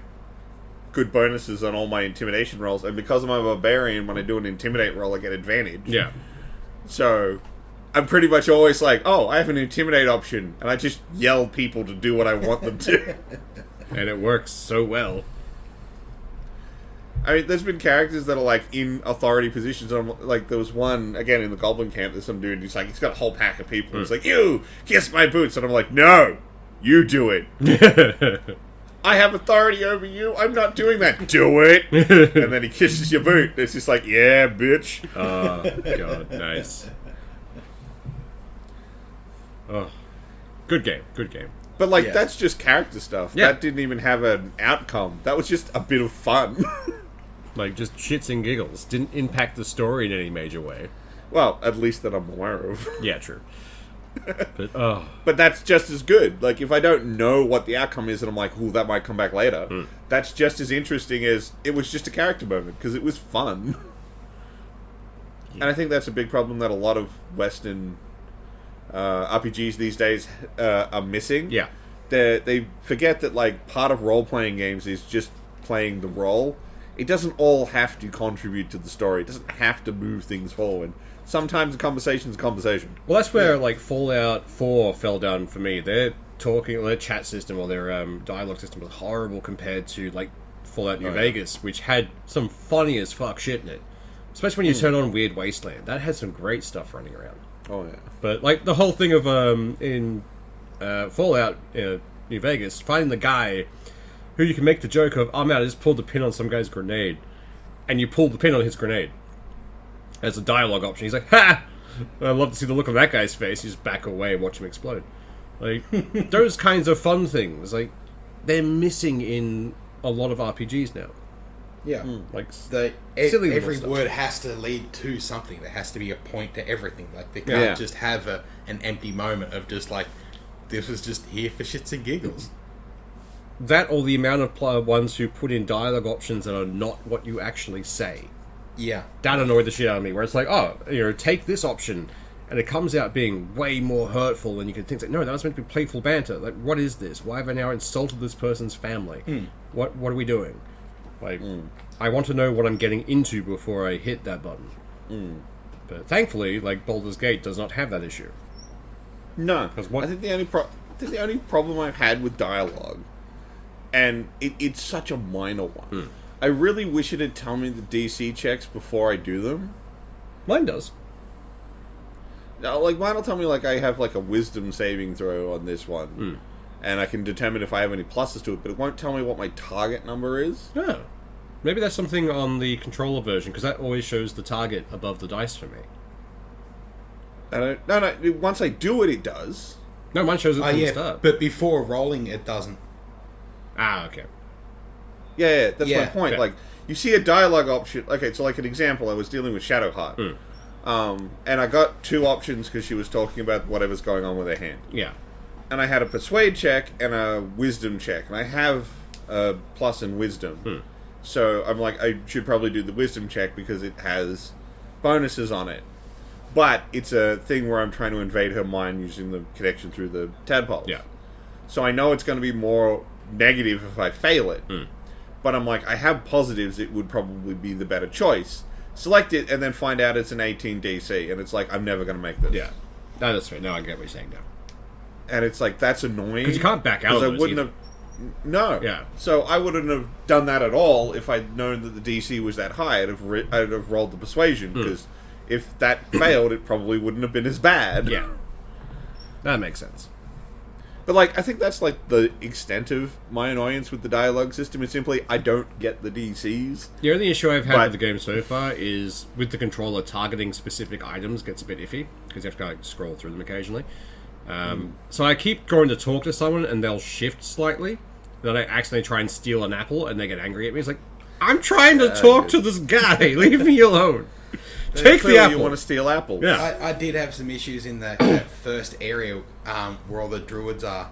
Speaker 2: good bonuses on all my intimidation rolls, and because I'm a barbarian, when I do an intimidate roll, I get advantage.
Speaker 4: Yeah.
Speaker 2: So I'm pretty much always like, oh, I have an intimidate option, and I just yell people to do what I want them to.
Speaker 4: And it works so well.
Speaker 2: I mean, there's been characters that are in authority positions. And there was one again in the Goblin camp. There's some dude. He's he's got a whole pack of people. He's like, "You kiss my boots," and I'm like, "No, you do it." I have authority over you. I'm not doing that. Do it. And then he kisses your boot. It's just yeah, bitch.
Speaker 4: Oh God, nice. Oh, good game.
Speaker 2: But that's just character stuff.
Speaker 4: Yeah.
Speaker 2: That didn't even have an outcome. That was just a bit of fun.
Speaker 4: Just shits and giggles. Didn't impact the story in any major way.
Speaker 2: Well, at least that I'm aware of.
Speaker 4: Yeah, true.
Speaker 2: But that's just as good. If I don't know what the outcome is and I'm like, ooh, that might come back later, that's just as interesting as it was just a character moment, because it was fun. Yeah. And I think that's a big problem that a lot of Western RPGs these days are missing.
Speaker 4: Yeah.
Speaker 2: They forget that part of role-playing games is just playing the role. It doesn't all have to contribute to the story. It doesn't have to move things forward. Sometimes a conversation's a conversation.
Speaker 4: Well, that's where Fallout 4 fell down for me. Their chat system or their dialogue system was horrible compared to Fallout New Vegas, which had some funny as fuck shit in it. Especially when you turn on Weird Wasteland. That had some great stuff running around.
Speaker 2: Oh, yeah.
Speaker 4: But, like, the whole thing of, in Fallout New Vegas, finding the guy who you can make the joke of, oh man, I just pulled the pin on some guy's grenade. And you pulled the pin on his grenade. As a dialogue option. He's like, ha! I'd love to see the look on that guy's face. You just back away and watch him explode. Like, those kinds of fun things, like, they're missing in a lot of RPGs now.
Speaker 3: Yeah.
Speaker 4: Like,
Speaker 3: every word has to lead to something. There has to be a point to everything. Like, they can't just have an empty moment of just like, this was just here for shits and giggles.
Speaker 4: That or the amount of ones who put in dialogue options that are not what you actually say.
Speaker 3: Yeah.
Speaker 4: That annoyed the shit out of me, where it's like, oh, take this option, and it comes out being way more hurtful than you could think. It's like, no, that was meant to be playful banter. Like, what is this? Why have I now insulted this person's family? What are we doing? Like, I want to know what I'm getting into before I hit that button. But thankfully, like, Baldur's Gate does not have that issue.
Speaker 2: No. I think the only problem I've had with dialogue, and it's such a minor one, I really wish it'd tell me the DC checks before I do them.
Speaker 4: Mine does.
Speaker 2: No, like, mine will tell me, like, I have, like, a wisdom saving throw on this one. And I can determine if I have any pluses to it, but it won't tell me what my target number is.
Speaker 4: Yeah. Maybe that's something on the controller version, because that always shows the target above the dice for me.
Speaker 2: No, once I do it, it does.
Speaker 4: No, mine shows it from the start.
Speaker 3: But before rolling, it doesn't.
Speaker 4: Ah, okay.
Speaker 2: Yeah, that's my point. Like, you see a dialogue option. Okay, so like an example, I was dealing with Shadowheart. And I got two options because she was talking about whatever's going on with her hand.
Speaker 4: Yeah.
Speaker 2: And I had a persuade check and a wisdom check. And I have a plus in wisdom. So I'm like, I should probably do the wisdom check because it has bonuses on it. But it's a thing where I'm trying to invade her mind using the connection through the tadpoles.
Speaker 4: Yeah.
Speaker 2: So I know it's going to be more negative if I fail it. But I'm like, I have positives, it would probably be the better choice. Select it, and then find out it's an 18 DC. And it's like, I'm never going to make this.
Speaker 4: Yeah. No, that's right. No, I get what you're saying now.
Speaker 2: And it's like, that's annoying.
Speaker 4: Because you can't back out of those either.
Speaker 2: No.
Speaker 4: Yeah.
Speaker 2: So I wouldn't have done that at all if I'd known that the DC was that high. I'd have rolled the persuasion, because if that failed, it probably wouldn't have been as bad.
Speaker 4: Yeah. That makes sense.
Speaker 2: But, like, I think that's, like, the extent of my annoyance with the dialogue system. Is simply, I don't get the DCs.
Speaker 4: The only issue I've had with the game so far is, with the controller, targeting specific items gets a bit iffy, because you have to kind of scroll through them occasionally. So I keep going to talk to someone, and they'll shift slightly. Then I accidentally try and steal an apple, and they get angry at me. It's like, I'm trying to talk to this guy! Leave me alone! Take the apple!
Speaker 2: You want to steal apples.
Speaker 4: Yeah.
Speaker 3: I did have some issues in that first area where all the druids are.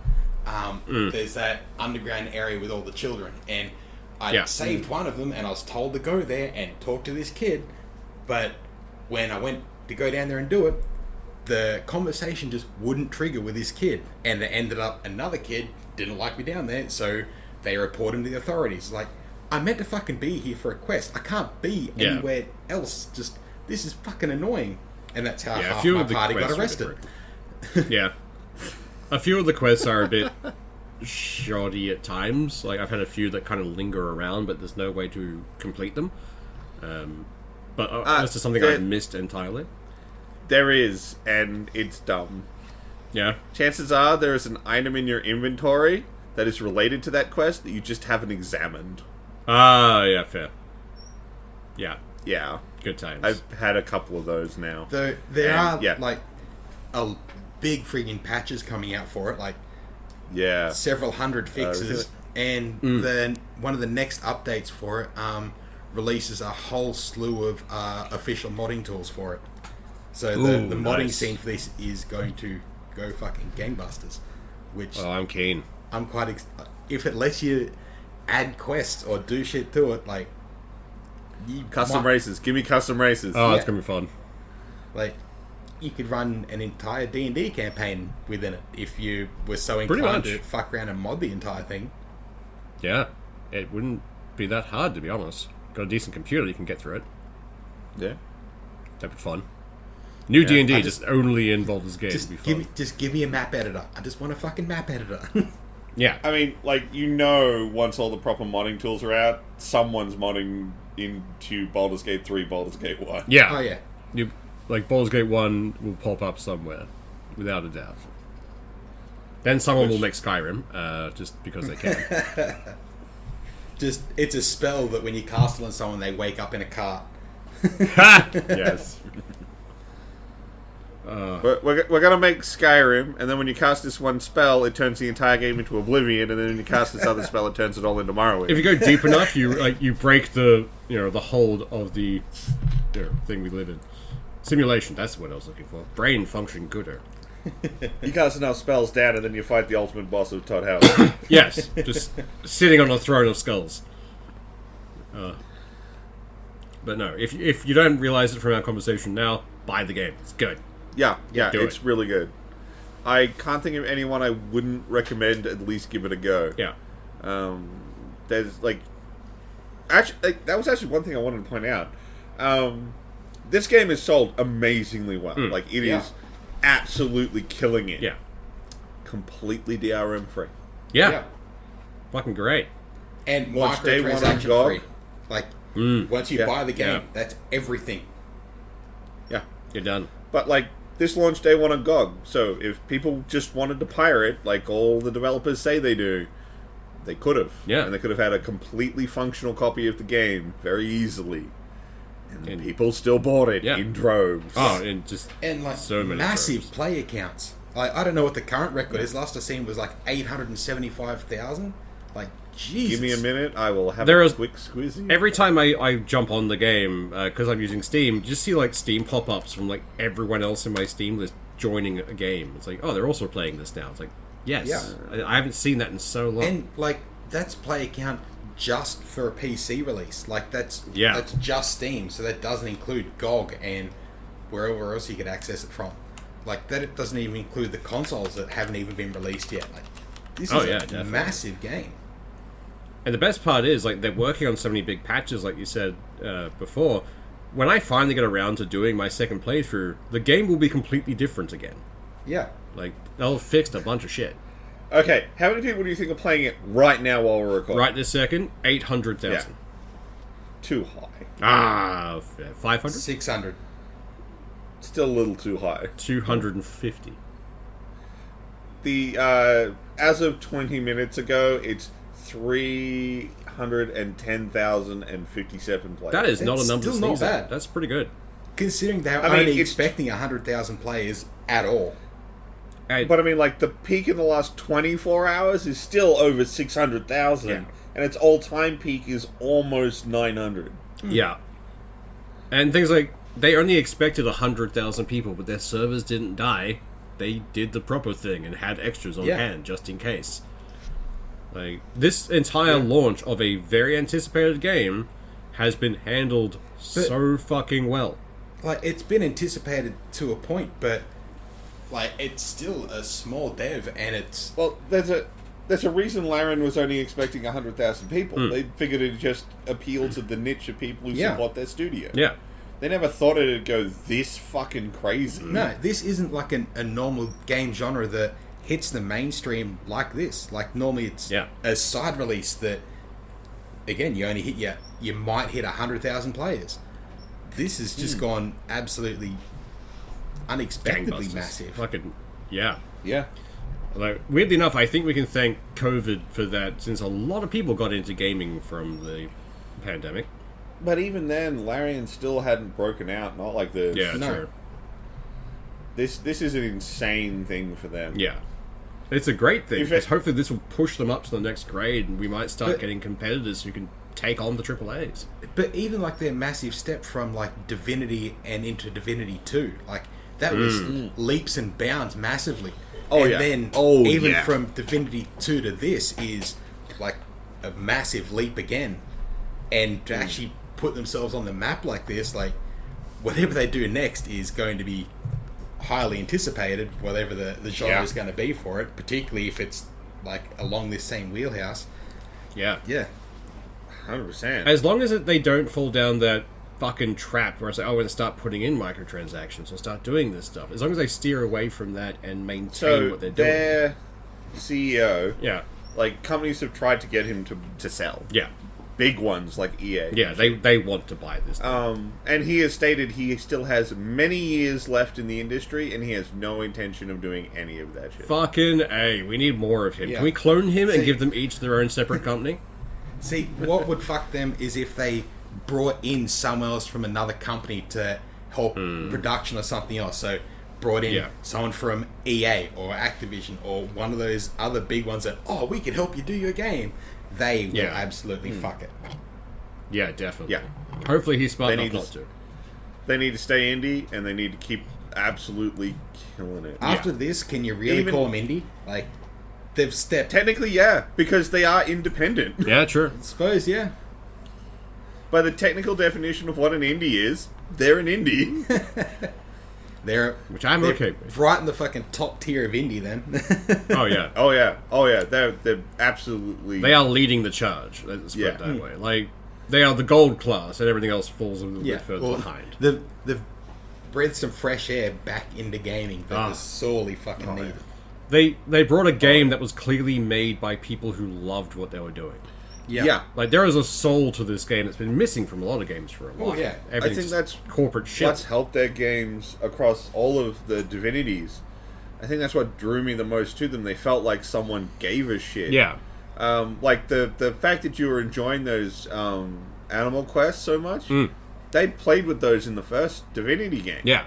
Speaker 3: There's that underground area with all the children, and I saved one of them, and I was told to go there and talk to this kid, but when I went to go down there and do it, the conversation just wouldn't trigger with this kid, and it ended up another kid didn't like me down there, so they report him to the authorities. Like, I meant to fucking be here for a quest. I can't be anywhere else. Just, this is fucking annoying. And that's how half my party got arrested.
Speaker 4: Yeah. A few of the quests are a bit shoddy at times. Like, I've had a few that kind of linger around, but there's no way to complete them. But that's just something I've missed entirely.
Speaker 2: There is, and it's dumb.
Speaker 4: Yeah.
Speaker 2: Chances are there is an item in your inventory that is related to that quest that you just haven't examined.
Speaker 4: Ah, yeah, fair. Yeah.
Speaker 2: Yeah.
Speaker 4: Good times.
Speaker 2: I've had a couple of those now.
Speaker 3: There are, like, a big freaking patches coming out for it, like, several hundred fixes, and then one of the next updates for it releases a whole slew of official modding tools for it. So the modding scene for this is going to go fucking gangbusters, which
Speaker 4: I'm keen.
Speaker 3: I'm quite if it lets you add quests or do shit to it, like
Speaker 2: custom races. Give me custom races.
Speaker 4: Oh, that's gonna be fun.
Speaker 3: Like, you could run an entire D&D campaign within it if you were so inclined to fuck around and mod the entire thing.
Speaker 4: Yeah, it wouldn't be that hard, to be honest. Got a decent computer, you can get through it.
Speaker 2: Yeah,
Speaker 4: that'd be fun. New D&D just only involves this game.
Speaker 3: Just give me a map editor. I just want a fucking map editor.
Speaker 4: Yeah.
Speaker 2: I mean, like, once all the proper modding tools are out, someone's modding into Baldur's Gate 3, Baldur's Gate 1.
Speaker 4: Yeah.
Speaker 3: Oh, yeah.
Speaker 4: Baldur's Gate 1 will pop up somewhere, without a doubt. Then someone will make Skyrim, just because they can.
Speaker 3: It's a spell that when you cast it on someone, they wake up in a cart.
Speaker 4: Yes.
Speaker 2: We're going to make Skyrim, and then when you cast this one spell, it turns the entire game into Oblivion, and then when you cast this other spell, it turns it all into Morrowind.
Speaker 4: If you go deep enough, you break the hold of the thing we live in. Simulation, that's what I was looking for. Brain function gooder.
Speaker 2: You cast enough spells down, and then you fight the ultimate boss of Todd House.
Speaker 4: Yes, just sitting on a throne of skulls. But no, if you don't realize it from our conversation now, buy the game. It's good.
Speaker 2: Yeah, it's really good. I can't think of anyone I wouldn't recommend at least give it a go.
Speaker 4: Yeah.
Speaker 2: There's actually, that was actually one thing I wanted to point out. This game is sold amazingly well. Like, it is absolutely killing it.
Speaker 4: Yeah.
Speaker 2: Completely DRM free.
Speaker 4: Yeah. Fucking great.
Speaker 3: And
Speaker 2: Launch day one on
Speaker 3: microtransaction
Speaker 2: GOG.
Speaker 3: free. Like, once you buy the game, that's everything.
Speaker 2: Yeah.
Speaker 4: You're done.
Speaker 2: But, like, this launched day one on GOG, so if people just wanted to pirate, like all the developers say they do, they could have.
Speaker 4: Yeah.
Speaker 2: And they could have had a completely functional copy of the game very easily. And people still bought it in droves.
Speaker 4: Oh,
Speaker 3: and like
Speaker 4: so many
Speaker 3: massive
Speaker 4: droves.
Speaker 3: play accounts. I don't know what the current record is. Last I seen was like 875,000. Like, Jesus.
Speaker 2: Give me a minute, I will have a quick squeezy.
Speaker 4: Every time I jump on the game, because I'm using Steam, you just see like Steam pop-ups from like everyone else in my Steam list joining a game. It's like, oh, they're also playing this now. It's like, yes. Yeah. I haven't seen that in so long.
Speaker 3: And like, that's play account just for a PC release. Like, that's just Steam, so that doesn't include GOG and wherever else you could access it from. Like, that it doesn't even include the consoles that haven't even been released yet. Like, this is a
Speaker 4: definitely.
Speaker 3: massive game.
Speaker 4: And the best part is, like, they're working on so many big patches, like you said before. When I finally get around to doing my second playthrough, the game will be completely different again.
Speaker 3: Yeah.
Speaker 4: Like, they'll have fixed a bunch of shit.
Speaker 2: Okay, how many people do you think are playing it right now while we're recording?
Speaker 4: Right this second, 800,000.
Speaker 2: Yeah. Too high.
Speaker 4: 500?
Speaker 3: 600.
Speaker 2: Still a little too high.
Speaker 4: 250.
Speaker 2: As of 20 minutes ago, it's 310,057 players.
Speaker 4: That is not a number to
Speaker 3: still not
Speaker 4: sneeze at.
Speaker 3: bad.
Speaker 4: That's pretty good.
Speaker 3: Considering they're only expecting 100,000 players at all.
Speaker 2: But I mean, like, the peak in the last 24 hours is still over 600,000, and its all-time peak is almost 900.
Speaker 4: Yeah. And things like, they only expected 100,000 people, but their servers didn't die. They did the proper thing and had extras on hand, just in case. Like, this entire launch of a very anticipated game has been handled so fucking well.
Speaker 3: Like, it's been anticipated to a point, but like, it's still a small dev, and it's...
Speaker 2: Well, there's a reason Larian was only expecting 100,000 people. They figured it'd just appeal to the niche of people who support their studio.
Speaker 4: Yeah.
Speaker 2: They never thought it'd go this fucking crazy.
Speaker 3: No, this isn't like a normal game genre that hits the mainstream like this. Like, normally it's a side release that, again, you only hit you might hit 100,000 players. This has just gone absolutely unexpectedly massive.
Speaker 4: Fucking, yeah. Like, weirdly enough, I think we can thank COVID for that, since a lot of people got into gaming from the pandemic.
Speaker 2: But even then, Larian still hadn't broken out. Not like this.
Speaker 4: Yeah, true.
Speaker 2: This is an insane thing for them.
Speaker 4: Yeah. It's a great thing, because hopefully this will push them up to the next grade, and we might start getting competitors who can take on the AAAs.
Speaker 3: But even like their massive step from like Divinity and into Divinity 2, like that was leaps and bounds massively. Then from Divinity 2 to this is like a massive leap again. And to actually put themselves on the map like this, like whatever they do next is going to be highly anticipated, whatever the genre is going to be for it, particularly if it's like along this same wheelhouse.
Speaker 4: Yeah.
Speaker 2: 100%.
Speaker 4: As long as they don't fall down that fucking trap where it's like, oh, we're going to start putting in microtransactions or start doing this stuff. As long as they steer away from that and maintain what they're doing.
Speaker 2: Their CEO, like companies have tried to get him to sell.
Speaker 4: Yeah.
Speaker 2: Big ones like EA.
Speaker 4: Yeah, they want to buy this.
Speaker 2: And he has stated he still has many years left in the industry, and he has no intention of doing any of that shit.
Speaker 4: Fucking A, we need more of him.
Speaker 3: Yeah.
Speaker 4: Can we clone him and give them each their own separate company?
Speaker 3: See, what would fuck them is if they brought in someone else from another company to help production or something else. So brought in someone from EA or Activision or one of those other big ones that, we can help you do your game. They will absolutely fuck it.
Speaker 4: Yeah, definitely.
Speaker 2: Yeah.
Speaker 4: Hopefully he's smart enough not to.
Speaker 2: They need to stay indie, and they need to keep absolutely killing it.
Speaker 3: After this, can you really call them indie? Like, they've stepped...
Speaker 2: Technically, yeah, because they are independent.
Speaker 4: Yeah, true.
Speaker 3: I suppose, yeah.
Speaker 2: By the technical definition of what an indie is, they're an indie.
Speaker 4: Which I'm okay with.
Speaker 3: Right in the fucking top tier of indie, then.
Speaker 4: Oh, yeah.
Speaker 2: Oh, yeah. They're absolutely...
Speaker 4: They are leading the charge, let's put it that way. Like, they are the gold class, and everything else falls a little bit further behind.
Speaker 3: They've breathed some fresh air back into gaming that was sorely fucking needed.
Speaker 4: They brought a game that was clearly made by people who loved what they were doing.
Speaker 2: Yeah.
Speaker 4: Like, there is a soul to this game that's been missing from a lot of games for a while.
Speaker 3: Oh, yeah.
Speaker 2: I think that's
Speaker 4: corporate shit.
Speaker 2: what's helped their games across all of the Divinities. I think that's what drew me the most to them. They felt like someone gave a shit.
Speaker 4: Yeah.
Speaker 2: Like, the fact that you were enjoying those Animal Quests so much, they played with those in the first Divinity game.
Speaker 4: Yeah.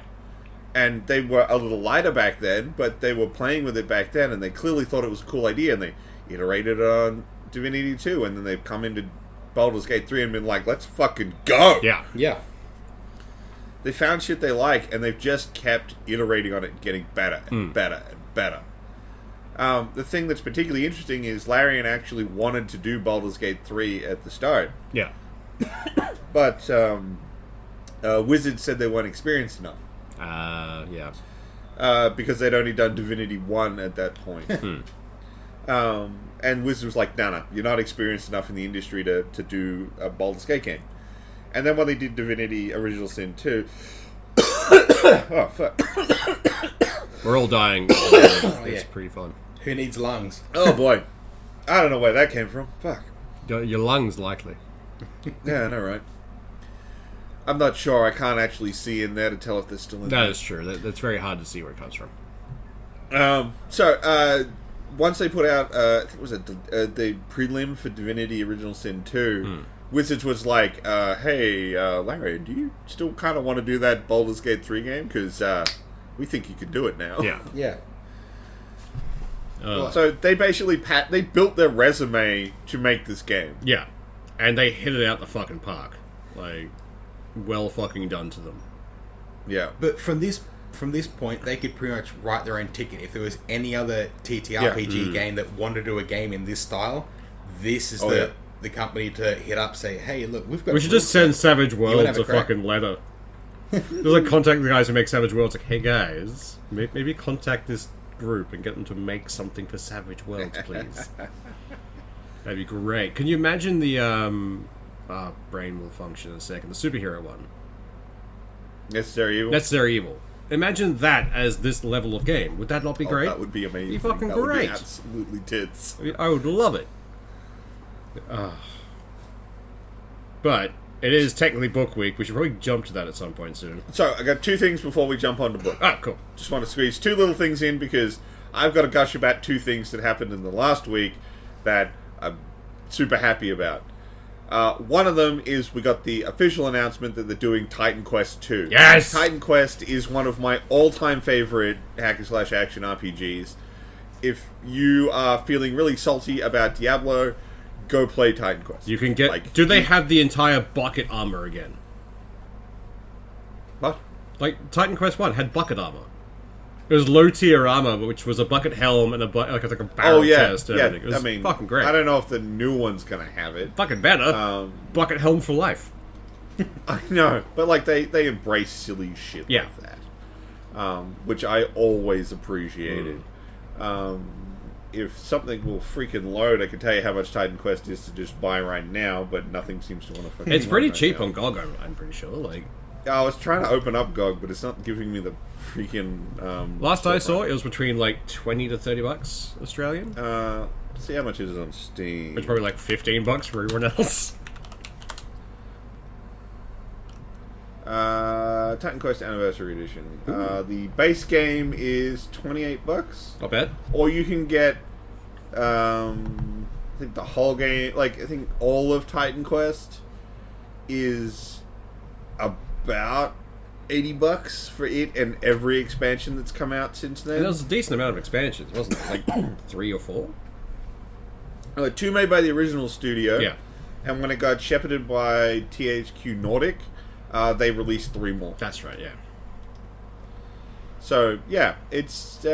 Speaker 2: And they were a little lighter back then, but they were playing with it back then, and they clearly thought it was a cool idea, and they iterated on Divinity 2, and then they've come into Baldur's Gate 3 and been like, let's fucking go!
Speaker 4: Yeah.
Speaker 3: Yeah.
Speaker 2: They found shit they like, and they've just kept iterating on it and getting better and better and better. The thing that's particularly interesting is Larian actually wanted to do Baldur's Gate 3 at the start.
Speaker 4: Yeah.
Speaker 2: But Wizards said they weren't experienced enough.
Speaker 4: Yeah.
Speaker 2: Because they'd only done Divinity 1 at that point. And Wizards was like, no, you're not experienced enough in the industry to do a Baldur's Gate game. And then when they did Divinity Original Sin 2... oh, fuck.
Speaker 4: We're all dying. It's pretty fun.
Speaker 3: Who needs lungs?
Speaker 2: Oh, boy. I don't know where that came from. Fuck.
Speaker 4: Your lungs, likely.
Speaker 2: Yeah, I know, right? I'm not sure. I can't actually see in there to tell if they're still in there.
Speaker 4: That is true. That's very hard to see where it comes from.
Speaker 2: Once they put out, I think it was the prelim for Divinity Original Sin 2, Wizards was like, hey, Larry, do you still kind of want to do that Baldur's Gate 3 game? Because we think you can do it now.
Speaker 4: Yeah.
Speaker 3: Yeah.
Speaker 2: So they basically they built their resume to make this game.
Speaker 4: Yeah. And they hit it out the fucking park. Like, well fucking done to them.
Speaker 2: Yeah.
Speaker 3: But from this point, they could pretty much write their own ticket. If there was any other TTRPG game that wanted to do a game in this style, this is the company to hit up, say, hey, look, we've got...
Speaker 4: We should just send Savage Worlds a fucking letter. Just like contact the guys who make Savage Worlds, like, hey guys, maybe contact this group and get them to make something for Savage Worlds, please. That'd be great. Can you imagine the, brain will function in a second, the superhero one?
Speaker 2: Necessary Evil?
Speaker 4: Necessary Evil. Imagine that as this level of game. Would that not be great?
Speaker 2: That would be amazing.
Speaker 4: Be fucking
Speaker 2: that
Speaker 4: great.
Speaker 2: Would be absolutely tits.
Speaker 4: I would love it. But it is technically book week. We should probably jump to that at some point soon.
Speaker 2: So, I got two things before we jump on to book.
Speaker 4: Ah, cool.
Speaker 2: Just want to squeeze two little things in because I've got to gush about two things that happened in the last week that I'm super happy about. One of them is we got the official announcement that they're doing Titan Quest 2.
Speaker 4: Yes!
Speaker 2: Titan Quest is one of my all-time favorite hack-and-slash-action RPGs. If you are feeling really salty about Diablo, go play Titan Quest.
Speaker 4: You can get... do they have the entire bucket armor again?
Speaker 2: What?
Speaker 4: Like, Titan Quest 1 had bucket armor. It was low-tier armor, which was a bucket helm and a barrel chest and everything. It was fucking great.
Speaker 2: I don't know if the new one's going to have it.
Speaker 4: Fucking better. Bucket helm for life.
Speaker 2: I know, but like they embrace silly shit like that. Which I always appreciated. If something will freaking load, I can tell you how much Titan Quest is to just buy right now, but nothing seems to want to fucking
Speaker 4: It's pretty
Speaker 2: load
Speaker 4: cheap
Speaker 2: right
Speaker 4: on GOG, I'm pretty sure. Like,
Speaker 2: I was trying to open up GOG, but it's not giving me the freaking...
Speaker 4: Last I saw, it was between like 20 to 30 bucks Australian.
Speaker 2: See how much it is on Steam.
Speaker 4: It's probably like 15 bucks for everyone else.
Speaker 2: Titan Quest Anniversary Edition. The base game is 28 bucks.
Speaker 4: Not bad.
Speaker 2: Or you can get, I think the whole game, like, I think all of Titan Quest is about 80 bucks for it and every expansion that's come out since then.
Speaker 4: And there was a decent amount of expansions, wasn't it? Like 3 or 4?
Speaker 2: 2 made by the original studio.
Speaker 4: Yeah.
Speaker 2: And when it got shepherded by THQ Nordic, they released 3 more.
Speaker 4: That's right, yeah.
Speaker 2: So, yeah, it's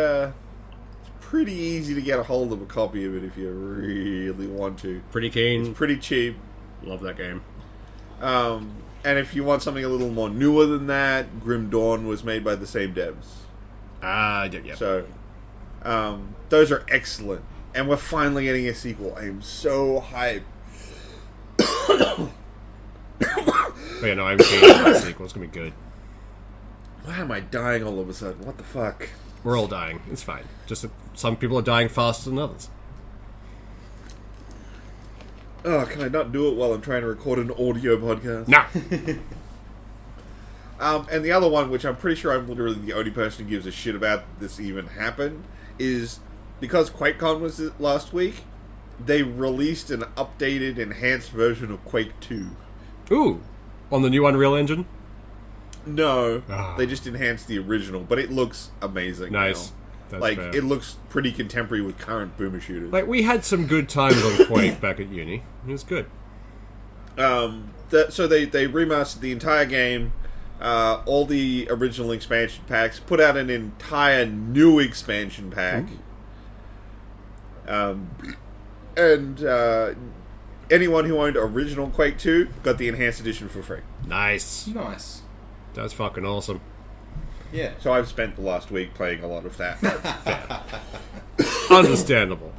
Speaker 2: pretty easy to get a hold of a copy of it if you really want to.
Speaker 4: Pretty keen.
Speaker 2: It's pretty cheap.
Speaker 4: Love that game.
Speaker 2: And if you want something a little more newer than that, Grim Dawn was made by the same devs.
Speaker 4: Yeah.
Speaker 2: So, those are excellent. And we're finally getting a sequel. I am so hyped.
Speaker 4: But yeah, no, I'm keen on that sequel. It's going to be good.
Speaker 2: Why am I dying all of a sudden? What the fuck?
Speaker 4: We're all dying. It's fine. Just that some people are dying faster than others.
Speaker 2: Oh, can I not do it while I'm trying to record an audio podcast?
Speaker 4: No.
Speaker 2: And the other one, which I'm pretty sure I'm literally the only person who gives a shit about this even happened, is because QuakeCon was last week, they released an updated, enhanced version of Quake 2.
Speaker 4: Ooh. On the new Unreal Engine?
Speaker 2: No. They just enhanced the original, but it looks amazing.
Speaker 4: Nice.
Speaker 2: Now.
Speaker 4: That's
Speaker 2: like,
Speaker 4: fair.
Speaker 2: It looks pretty contemporary with current boomer shooters.
Speaker 4: Like, we had some good times on Quake back at uni. It was good.
Speaker 2: So they remastered the entire game, all the original expansion packs, put out an entire new expansion pack. And anyone who owned original Quake 2 got the enhanced edition for free.
Speaker 4: Nice.
Speaker 3: Nice.
Speaker 4: That's fucking awesome.
Speaker 3: Yeah.
Speaker 2: So I've spent the last week playing a lot of that.
Speaker 4: Understandable.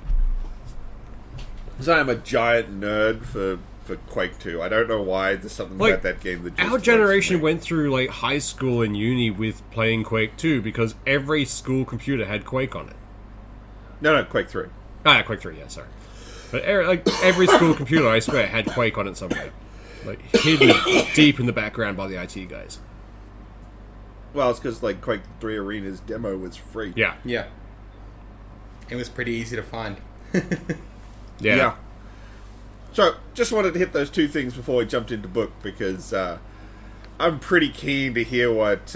Speaker 2: Because I am a giant nerd for Quake 2. I don't know why. There's something
Speaker 4: Like,
Speaker 2: about that game that just
Speaker 4: our generation went through like high school and uni with playing Quake 2 because every school computer had Quake on it.
Speaker 2: No, Quake 3.
Speaker 4: Quake 3, yeah, sorry. But every school computer, I swear, had Quake on it somewhere. Like, hidden deep in the background by the IT guys.
Speaker 2: Well, it's because like Quake 3 Arena's demo was free.
Speaker 4: Yeah.
Speaker 3: Yeah. It was pretty easy to find.
Speaker 4: Yeah.
Speaker 2: So, just wanted to hit those 2 things before we jumped into book, because I'm pretty keen to hear what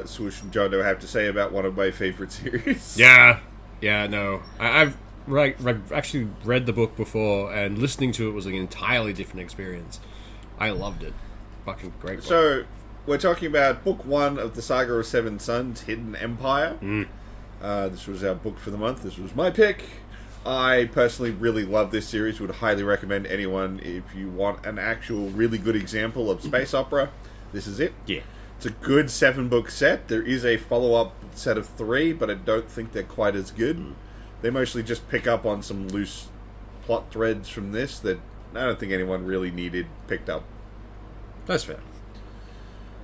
Speaker 2: Swoosh and Jondo have to say about one of my favorite series.
Speaker 4: Yeah. Yeah, no. I've actually read the book before, and listening to it was an entirely different experience. I loved it. Fucking great book.
Speaker 2: So, we're talking about Book 1 of the Saga of Seven Sons, Hidden Empire. This was our book for the month. This was my pick. I personally really love this series. Would highly recommend anyone, if you want an actual really good example of space opera, this is it.
Speaker 4: Yeah.
Speaker 2: It's a good 7-book set. There is a follow-up set of 3, but I don't think they're quite as good. They mostly just pick up on some loose plot threads from this that I don't think anyone really needed picked up.
Speaker 4: That's fair.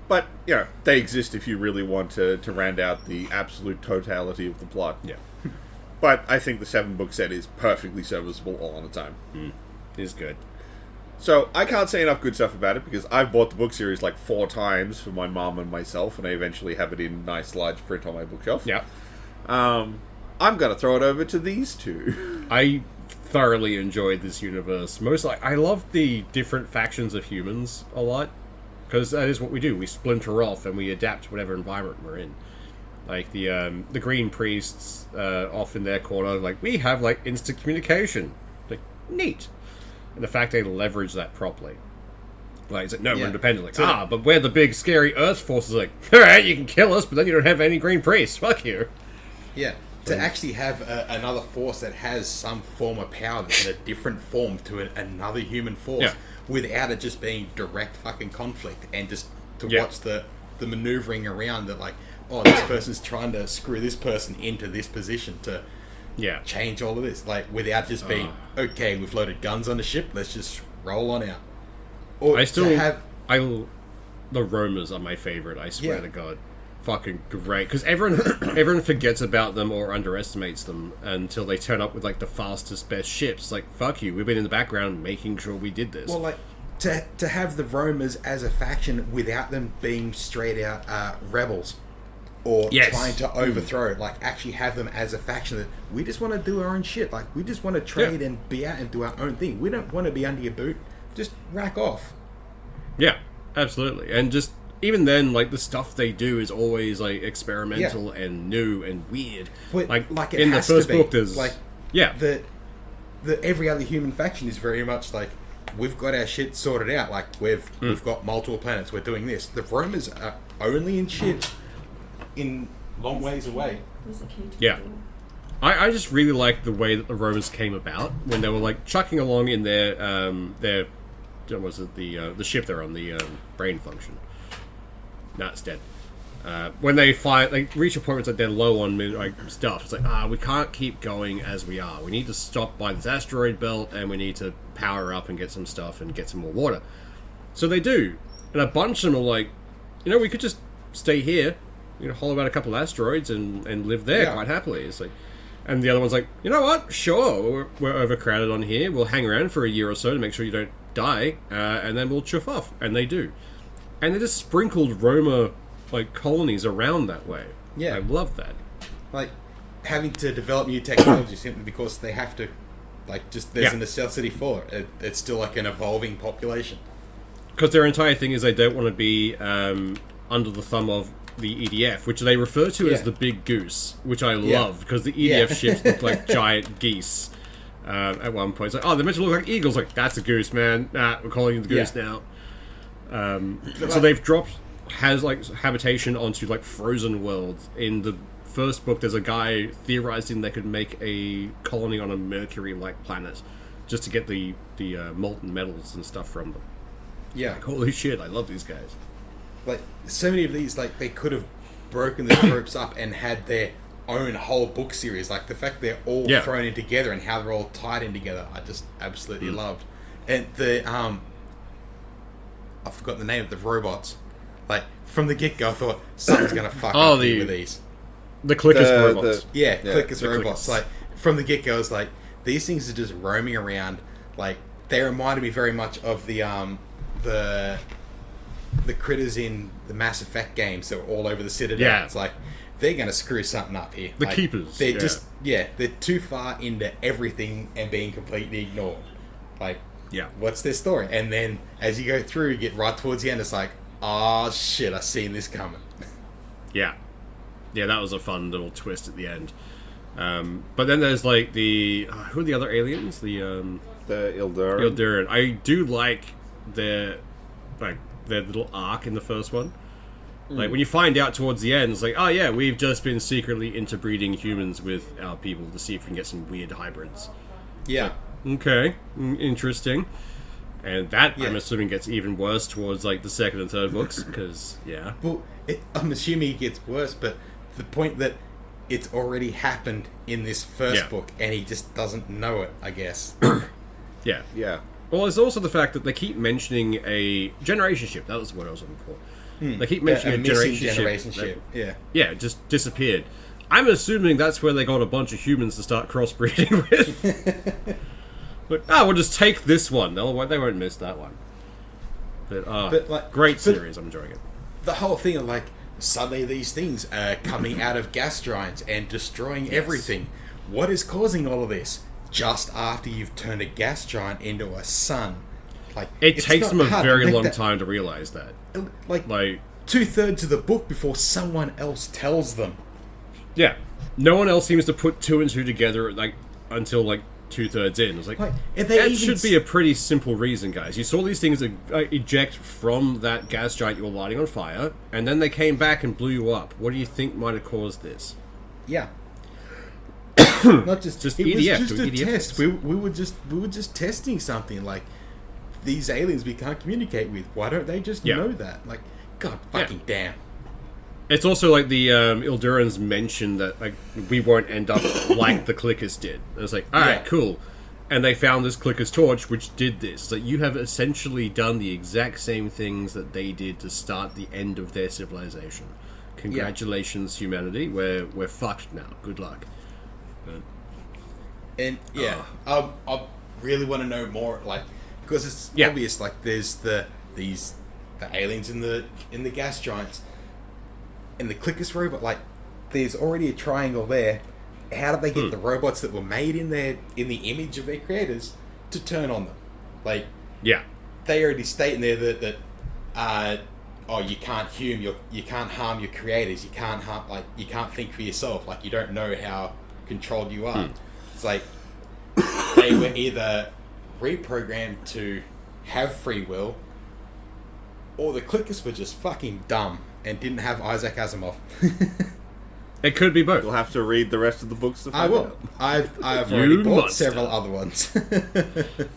Speaker 2: But, you know, they exist if you really want to round out the absolute totality of the plot.
Speaker 4: Yeah.
Speaker 2: But I think the 7-book set is perfectly serviceable all on its own.
Speaker 4: It is good.
Speaker 2: So, I can't say enough good stuff about it, because I've bought the book series like 4 times for my mom and myself, and I eventually have it in nice large print on my bookshelf.
Speaker 4: Yeah.
Speaker 2: I'm going to throw it over to these 2.
Speaker 4: I thoroughly enjoyed this universe. I love the different factions of humans a lot, because that is what we do. We splinter off and we adapt to whatever environment we're in. Like the green priests off in their corner, like, we have like instant communication. Like, neat. And the fact they leverage that properly. Like, it's like, no, we're independent. Like, but we're the big scary Earth forces. Like, alright, you can kill us, but then you don't have any green priests. Fuck you.
Speaker 3: Yeah. To actually have another force that has some form of power that's in a different form to another human force, without it just being direct fucking conflict, and just to watch the maneuvering around that, like, oh, this person's trying to screw this person into this position to change all of this, like, without just being, okay, we've loaded guns on the ship, let's just roll on out. Or
Speaker 4: the roamers are my favorite. I swear to God, fucking great. Because everyone forgets about them or underestimates them until they turn up with like the fastest, best ships. Like, fuck you, we've been in the background making sure we did this.
Speaker 3: Well, like to have the roamers as a faction without them being straight out rebels or trying to overthrow, like actually have them as a faction that we just want to do our own shit. Like, we just want to trade and be out and do our own thing. We don't want to be under your boot. Just rack off.
Speaker 4: Yeah, absolutely. And just even then, like, the stuff they do is always like experimental and new and weird.
Speaker 3: But, like it
Speaker 4: in the
Speaker 3: has
Speaker 4: first
Speaker 3: to be.
Speaker 4: book, there's
Speaker 3: like the every other human faction is very much like, we've got our shit sorted out. Like, we've got multiple planets. We're doing this. The roamers are only in shit in long ways away.
Speaker 4: Yeah. I just really like the way that the Romans came about when they were like chucking along in their was it the ship they're on, the brain function. No, it's dead. When they reach a point where it's like they're low on like stuff, it's like, we can't keep going as we are. We need to stop by this asteroid belt and we need to power up and get some stuff and get some more water. So they do, and a bunch of them are like, we could just stay here, hollow out a couple of asteroids and live there quite happily. It's like, and the other one's like, you know what? Sure, we're overcrowded on here. We'll hang around for a year or so to make sure you don't die, and then we'll chuff off. And they do. And they just sprinkled Roma like colonies around that way. Yeah, I love that.
Speaker 3: Like having to develop new technology simply because they have to. Like, just there's a necessity for it. It's still like an evolving population.
Speaker 4: Because their entire thing is they don't want to be under the thumb of the EDF, which they refer to as the Big Goose, which I love, because the EDF ships look like giant geese. At one point, it's like, they're meant to look like eagles. Like, that's a goose, man. Nah, we're calling it the goose now. So they've dropped habitation onto like frozen worlds. In the first book, there's a guy theorizing they could make a colony on a Mercury-like planet just to get the molten metals and stuff from them.
Speaker 3: Yeah,
Speaker 4: like, holy shit, I love these guys.
Speaker 3: Like, so many of these, like, they could have broken the tropes up and had their own whole book series. Like, the fact they're all thrown in together and how they're all tied in together, I just absolutely loved. And the I forgot the name of the robots. Like, from the get-go, I thought something's gonna fuck up with these.
Speaker 4: The Clickus robots.
Speaker 3: Clickus robots. Like, from the get-go, it's like, these things are just roaming around. Like, they reminded me very much of the critters in the Mass Effect games that were all over the Citadel. Yeah. It's like, they're going to screw something up here.
Speaker 4: The
Speaker 3: like,
Speaker 4: Keepers.
Speaker 3: They're just, they're too far into everything and being completely ignored. Like, what's their story? And then, as you go through, you get right towards the end, it's like, oh shit, I seen this coming.
Speaker 4: Yeah, that was a fun little twist at the end. But then there's like who are the other aliens? The
Speaker 2: Ilduran.
Speaker 4: Ilduran. I do like their little arc in the first one. Like, when you find out towards the end, it's like, we've just been secretly interbreeding humans with our people to see if we can get some weird hybrids.
Speaker 3: Yeah.
Speaker 4: Okay, interesting. And that, I'm assuming, gets even worse towards, like, the second and third books, because,
Speaker 3: Well, I'm assuming it gets worse, but the point that it's already happened in this first book, and he just doesn't know it, I guess.
Speaker 4: Yeah.
Speaker 2: Yeah.
Speaker 4: Well, there's also the fact that they keep mentioning a generation ship. That was what I was looking for. They keep mentioning a generation ship. Yeah, it just disappeared. I'm assuming that's where they got a bunch of humans to start crossbreeding with. But, we'll just take this one. They won't miss that one. But like, great series. I'm enjoying it.
Speaker 3: The whole thing of, like, suddenly these things are coming out of gas giants and destroying everything. What is causing all of this? Just after you've turned a gas giant into a sun. Like,
Speaker 4: it takes them a very long time to realize that.
Speaker 3: Like 2/3 of the book before someone else tells them.
Speaker 4: Yeah. No one else seems to put two and two together, like, until, like, 2/3 in. It's like that should be a pretty simple reason, guys. You saw these things eject from that gas giant you were lighting on fire, and then they came back and blew you up. What do you think might have caused this?
Speaker 3: Yeah. Not just it
Speaker 4: EDF,
Speaker 3: was just a
Speaker 4: EDF
Speaker 3: test. We were just testing something. Like, these aliens we can't communicate with. Why don't they just know that? Like, god fucking damn.
Speaker 4: It's also like the Ildurans mentioned that, like, we won't end up like the Clickers did. And it's like, alright, cool. And they found this Clicker's Torch, which did this. So you have essentially done the exact same things that they did to start the end of their civilization. Congratulations, humanity. We're fucked now. Good luck.
Speaker 3: And I really want to know more, like, because it's obvious. Like, there's the aliens in the gas giants, and the Clicker's robot. Like, there's already a triangle there. How did they get the robots that were made in the image of their creators to turn on them? Like, they already state in there that you can't harm your creators. You can't think for yourself. Like, you don't know how controlled you are. It's like they were either reprogrammed to have free will, or the Clickers were just fucking dumb and didn't have Isaac Asimov.
Speaker 4: It could be both.
Speaker 2: You'll have to read the rest of the books to find
Speaker 3: I will.
Speaker 2: out.
Speaker 3: I've already bought several other ones.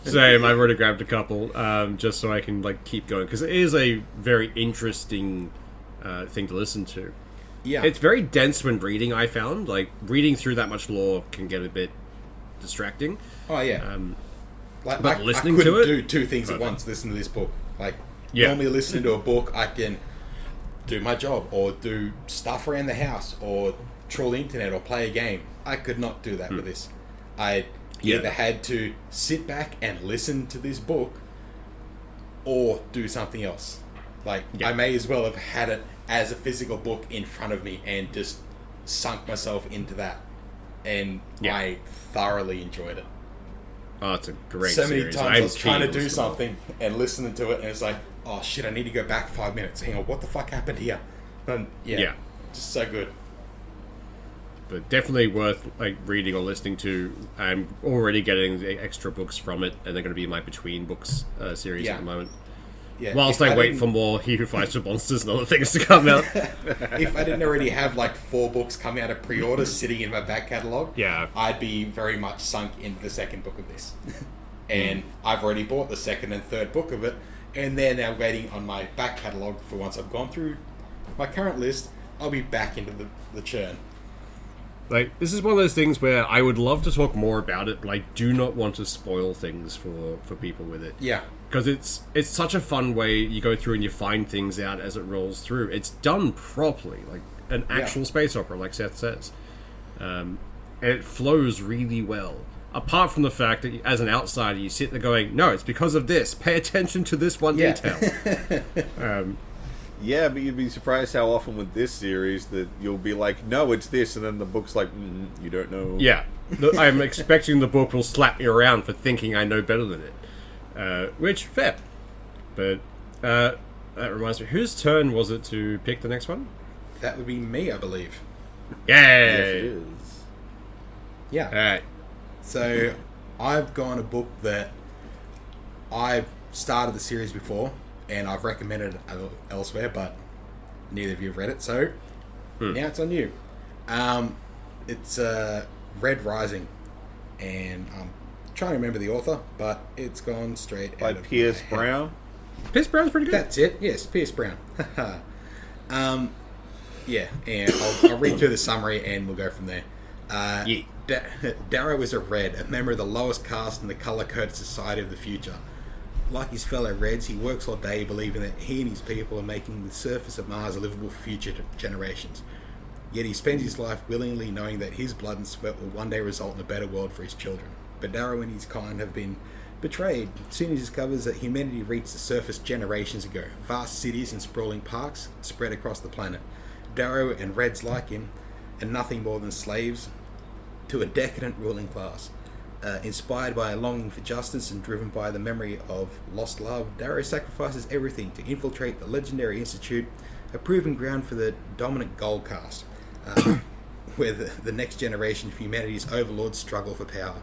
Speaker 4: Same. I've already grabbed a couple, just so I can keep going, because it is a very interesting thing to listen to.
Speaker 3: Yeah,
Speaker 4: it's very dense when reading. I found reading through that much lore can get a bit distracting.
Speaker 3: Oh yeah.
Speaker 4: But listening
Speaker 3: I couldn't
Speaker 4: to it,
Speaker 3: do two things at once. Listen to this book. Normally listening to a book, I can do my job or do stuff around the house or troll the internet or play a game. I could not do that with this. I either had to sit back and listen to this book or do something else. I may as well have had it as a physical book in front of me and just sunk myself into that. And I thoroughly enjoyed it.
Speaker 4: Oh, it's a great
Speaker 3: so many
Speaker 4: series.
Speaker 3: times I was trying to do something and listening to it, and it's like, oh shit, I need to go back 5 minutes. Hang on, what the fuck happened here? And just so good.
Speaker 4: But definitely worth reading or listening to. I'm already getting the extra books from it, and they're going to be in my Between Books series at the moment.
Speaker 3: Yeah.
Speaker 4: Whilst I wait for more He Who Fights with Monsters and other things to come out.
Speaker 3: If I didn't already have 4 books coming out of pre-order sitting in my back catalogue, I'd be very much sunk into the second book of this. And I've already bought the second and third book of it, and they're now waiting on my back catalogue for once I've gone through my current list, I'll be back into the churn.
Speaker 4: This is one of those things where I would love to talk more about it, but I do not want to spoil things for people with it.
Speaker 3: Yeah.
Speaker 4: Because it's such a fun way. You go through and you find things out as it rolls through. It's done properly, like an actual space opera, like Seth says. And it flows really well. Apart from the fact that, as an outsider, you sit there going, no, it's because of this. Pay attention to this one detail.
Speaker 2: Yeah, but you'd be surprised how often with this series that you'll be like, no, it's this, and then the book's like, you don't know.
Speaker 4: Yeah. I'm expecting the book will slap me around for thinking I know better than it. Which, fair. But that reminds me, whose turn was it to pick the next one?
Speaker 3: That would be me, I believe.
Speaker 4: Yay!
Speaker 2: Yes, it is.
Speaker 3: Yeah.
Speaker 4: Alright.
Speaker 3: So, I've gone a book that I've started the series before, and I've recommended it elsewhere, but neither of you have read it, so now it's on you. It's Red Rising, and I'm trying to remember the author, but it's gone straight
Speaker 2: by
Speaker 3: out of
Speaker 2: Pierce
Speaker 3: my head.
Speaker 2: Brown.
Speaker 4: Pierce Brown's pretty good.
Speaker 3: That's it. Yes, Pierce Brown. Yeah, and I'll read through the summary and we'll go from there. Darrow is a Red, a member of the lowest caste in the colour-coded society of the future. Like his fellow Reds, he works all day believing that he and his people are making the surface of Mars livable for future generations. Yet he spends his life willingly knowing that his blood and sweat will one day result in a better world for his children. But Darrow and his kind have been betrayed. Soon he discovers that humanity reached the surface generations ago. Vast cities and sprawling parks spread across the planet. Darrow and Reds like him are nothing more than slaves to a decadent ruling class. Inspired by a longing for justice and driven by the memory of lost love, Darrow sacrifices everything to infiltrate the legendary institute, a proving ground for the dominant gold caste, where the next generation of humanity's overlords struggle for power.